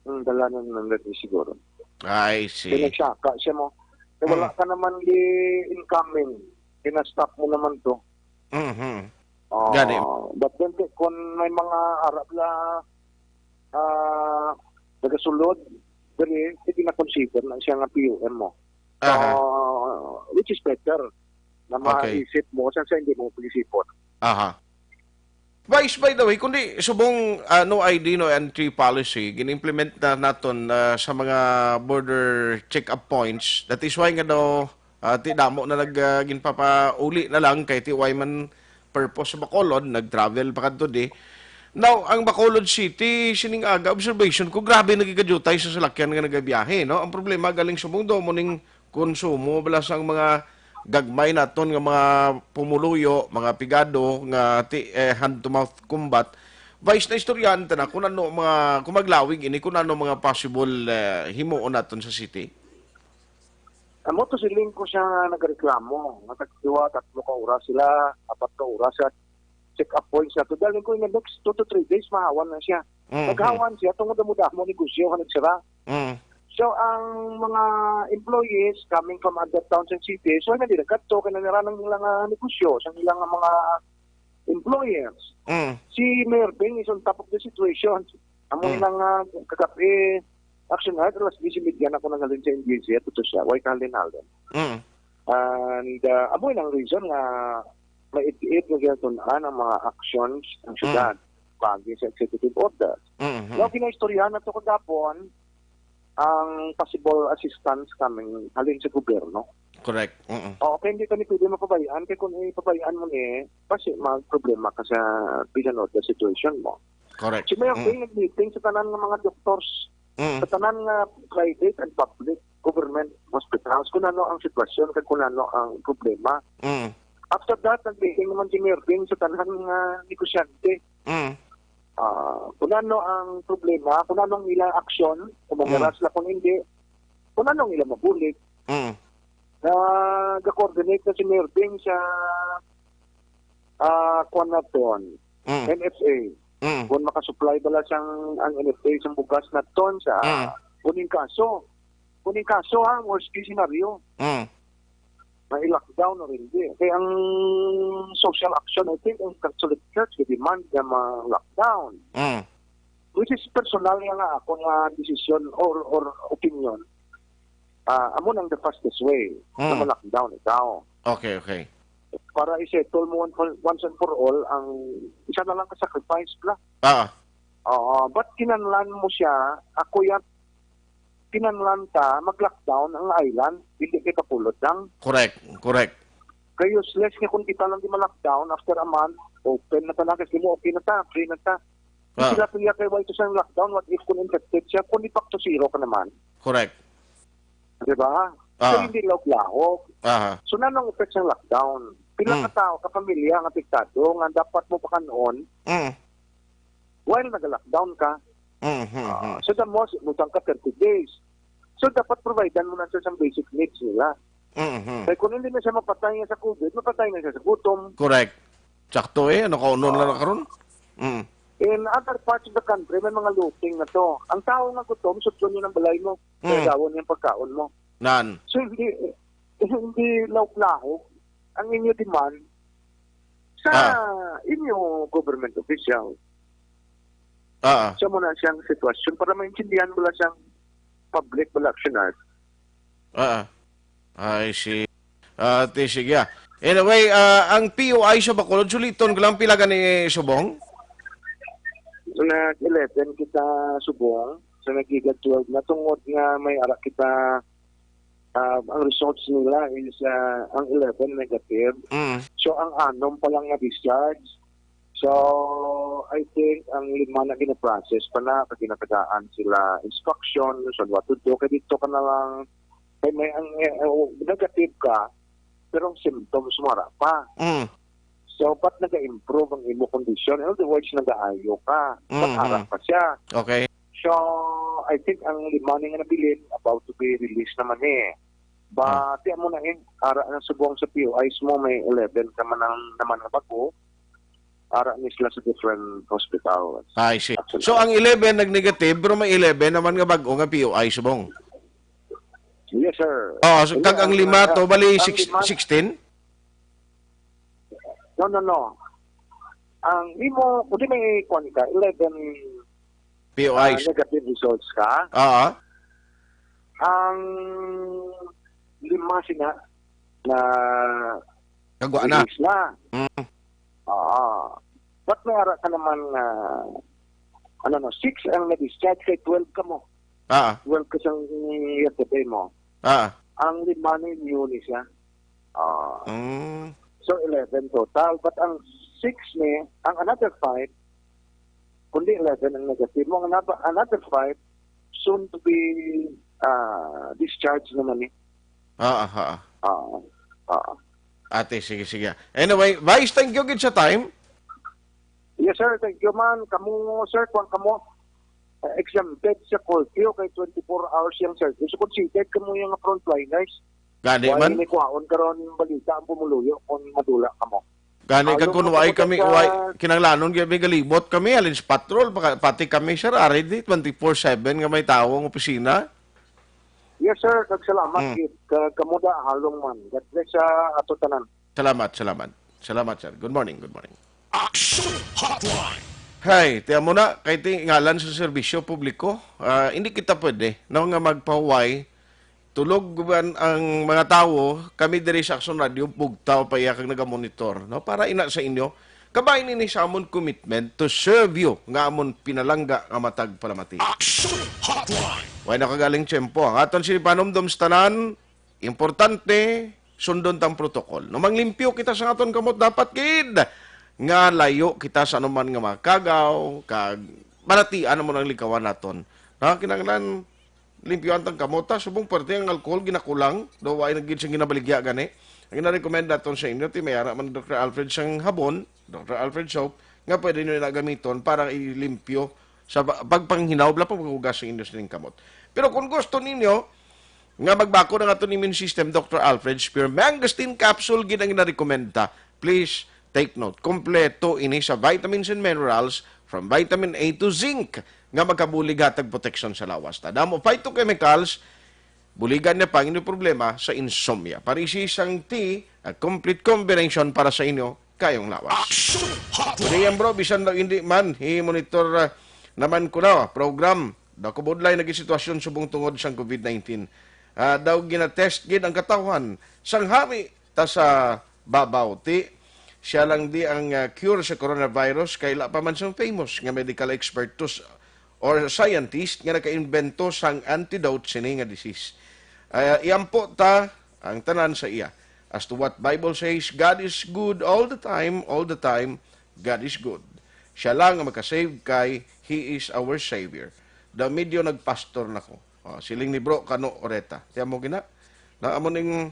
Dala ng siguro. I see. Pinagsaka siya mo. Wala ka naman di incoming. Pinastop mo naman to. Gani. But then, kung may mga Arab na nagasulod, dali, hindi na-consider na siya nga PUM mo. So, which is better na maisip mo sa hindi mo pag-isipon. Aha. Vice, by the way, kundi subong no ID, no entry policy, gin-implement na naton sa mga border check-up points. That is why nga daw, ti damo na ginpapauli na lang kay ti why man purpose sa Bacolod, nag-travel pa kadto di. Now, ang Bacolod City, sining aga, observation ko, grabe nagigajutay sa salakyan nga nagabiyahe, no? Ang problema, galing subong daw mo ning konsumo, balas ang mga gagmay naton nga mga pumuluyo, mga pigado nga hand to mouth combat. Vice na istoryante na kung ano mga kumaglawig ini kung ano mga possible himuon naton sa city. Amo to siling ko siya nagreklamo. Natagdiwa 3 ka oras sila, 4 ka oras at check up points na to. Dahil ko in the next 2 to 3 days mahawan na siya. Naghawan siya tungod mo negosyo ka nagsira. So, ang mga employees coming from other towns and cities, so, hindi nagkato, kinanira ng ilang negosyo, sa ilang mga employers. Si Mayor Bing is on top of the situation. Among ilang kagabi, action at alas 10 media na ko nangalin sa NBC at ito siya, why kalin-halin. And, amo ilang reason nga maiit na gano'n ang mga actions ng syudad pagi sa executive orders. Now, kinaistoryahan na ito kagapon, ang possible assistance coming halin sa gobyerno. Correct. Okay, hindi kami pwede mapabayaan. Kaya kung ipabayaan mo kasi mag-problema ka sa bisan order situation mo. Correct. Si Mayor Bing nag-meeting sa tanan ng mga doctors, sa tanan ng private and public government hospitals, kung ano ang sitwasyon, kung ano ang problema. After that, nag-meeting naman si Mayor Bing sa tanan ng negosyante. Kung ano ang problema, kung anong ilang aksyon, kung mangyara sila kung hindi, kung anong ilang mabulit. Nag-coordinate na si Mayor Bing sa Kwanaton, NFA. Kung makasupply bala siyang ang NFA sa bugas na ton sa kuning kaso. Kuning kaso ha, worst case scenario. May-lockdown o hindi. Kaya ang social action, I think, ang Catholic Church, demand na ma-lockdown. Which is personal nga ako nga decision or opinion. Amo nang the fastest way na ma-lockdown ikaw. Okay. Para i-settle mo once and for all, ang isa na lang ka-sacrifice pala. But kinanlan mo siya, ako yan, kinanlan ta, mag-lockdown ang island, hindi kay kapulot lang. Correct. Kaya useless nga kung kita lang di ma-lockdown, after a month, open na talaga, kasi mo okay na ta, free na ta. Hindi sila tuya kay why to sa lockdown, what if kung infected siya, kung di back to zero ka naman. Correct. Diba? So hindi lahok. So nanong effect sa lockdown? Pila ka tao, kapamilya, ang apektado, nga dapat mo pa kanoon, while nag-lockdown ka, so the most, mutang ka 30 days. So dapat providean mo na sa basic needs nila. Kaya kung hindi na siya mapatay sa COVID, mapatay na siya sa gutom. Correct. Sakto ano kaunon lang karon. In other parts of the country, may mga looting na to. Ang tao nga gutom, sutyon yun ang balay mo. Kaya gawin yung pagkaon mo. So hindi lahok ang inyo demand sa inyo government official. Siya mo na siyang sitwasyon para maintindihan mo lang siyang public actioners. I see. Sige. Anyway, ang POI sa Bacolod, suliton ko lang pila ni Subong? So, nag-11 kita Subong. So, nag-12 na tungod nga may arak kita ang results nila is ang 11 negative. So, ang 6 pa lang na discharge. So, I think ang 5 na gina-process pa na, pag ginatagaan sila instruction, so what to do. Kaya dito ka na lang, may ang negative ka, pero ang symptoms mara pa. So, ba't nag-improve ang imo condition? In other words, nag-aayo ka. Ba't harap pa siya? Okay. So, I think ang 5 nga nabilin, about to be released naman But, tiyan mo na ara ang subong sa POIs mo, may 11 ka man naman na bago. Ara ni sila sa different hospitals. I see. So, ang 11 nag-negative, pero may 11 naman nga bago nga POI, Subong? Yes, sir. So kag ang 5 to, bali 16? No. Ang imo, kung may kuwan ka, 11 POIs. Negative results ka. Ang 5 sila na release na. Ba't may ara ka naman 6 ang na-discharge kay 12 ka mo. 12 ka siyang yesterday mo. Ang 5 na immune siya. So 11 total. But ang 6 ni, ang another 5, kundi 11 ang negative mo. Another 5, soon to be discharged naman eh. Ate, sige. Anyway, Vice, thank you good sa time. Yes, sir. Thank you, man. Kamu, sir, kung kamu exempted sa curfew kay 24 hours yung service. So, considered kamo yung frontliners. Gani man? May kuhaon karon balita ang pumuluyo kung madula kamo. Gani kag kun way kami kinanglanon gyud galibot kami alin sa patrol pati kami sir ready 24/7 nga may tawo ng opisina. Yes, sir. Kag salamat gid kamuda halong man. God bless sa ato tanan. Salamat, sir. Good morning. Aksyon Hotline. Hay, tiyan mo na, kay ngalan sa serbisyo publiko, hindi kita pwede na nga magpahuway, tulog ang mga tao, kami diri sa Aksyon Radio, bugtaw pa kag nagamonitor, no? Para ina sa inyo, kabayin ini sa amon commitment to serve you, nga amon pinalangga nga matag palamati. Aksyon Hotline. Way nakagaling tiyempo. Ang aton sinipanomdom sa tanan, importante, sundon tang protokol. No manglimpyo kita sa aton kamot dapat kid nga layo kita sa anuman nga makagaw kag malatian mo ng likawan naton. Na kinahanglan limpyoan tang kamota subong parte ang alcohol ginakulang do way nagid sing ginabaligya gani. Ang gina-recommend naton sa inyo ti mayara man Dr. Alfred sang habon, Dr. Alfred soap nga pwede niyo na gamiton para ilimpyo sa pagpanghinaw bla paghugas sa inyo sa kamot. Pero kung gusto ninyo nga magbako na aton immune system, Dr. Alfred Spear Mangosteen capsule gid ang gina-recommend ta. Please take note, kompleto ini sa vitamins and minerals from vitamin A to zinc nga magkabulig hatag protection sa lawas. Damo phytochemicals, buligan niya pang inyo problema sa insomnia. Parisi isang tea, a complete combination para sa inyo kayong lawas. Kundi yan bro, bisan daw hindi man, i-monitor naman ko na program. Daw kubudlay naging sitwasyon subong tungod sa COVID-19. Daw ginatest gid ang katawan sang hari ta sa babaw ti siya lang di ang cure sa coronavirus kay la pa man siyang famous nga medical expert or scientist nga naka-invento sang antidote sini nga disease. Iampo ta ang tanan sa iya. As to what Bible says, God is good all the time, God is good. Siya lang ang makasave kay He is our Savior. Da medyo nagpastor na ko. Siling ni bro kano oreta. Tiyan mo gina? Na amo ning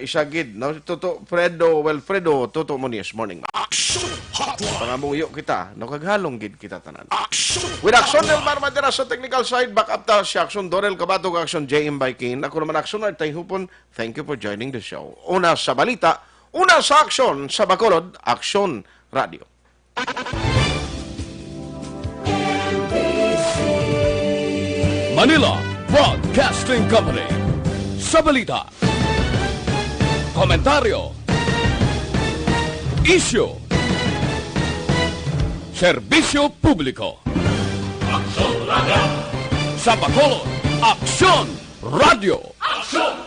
isagid, no? Toto Wilfredo, Toto Monies, morning. Aksyon Hotline. Pangamuyo kita, no? Kaghalong gid kita tanan. With Aksyon Del Mar Madera sa technical side, back up ta si Aksyon Dorel Kabatog, Aksyon JM Bikin. Ako naman Aksyon at Tayhopon. Thank you for joining the show. Una sa balita, una sa aksyon, sa Bacolod, Aksyon Radio. Manila Broadcasting Company. Sa balita, komentaryo, issue, serbisyo publiko. Aksyon Radio. Sa Bacolod, Aksyon Radio. Aksyon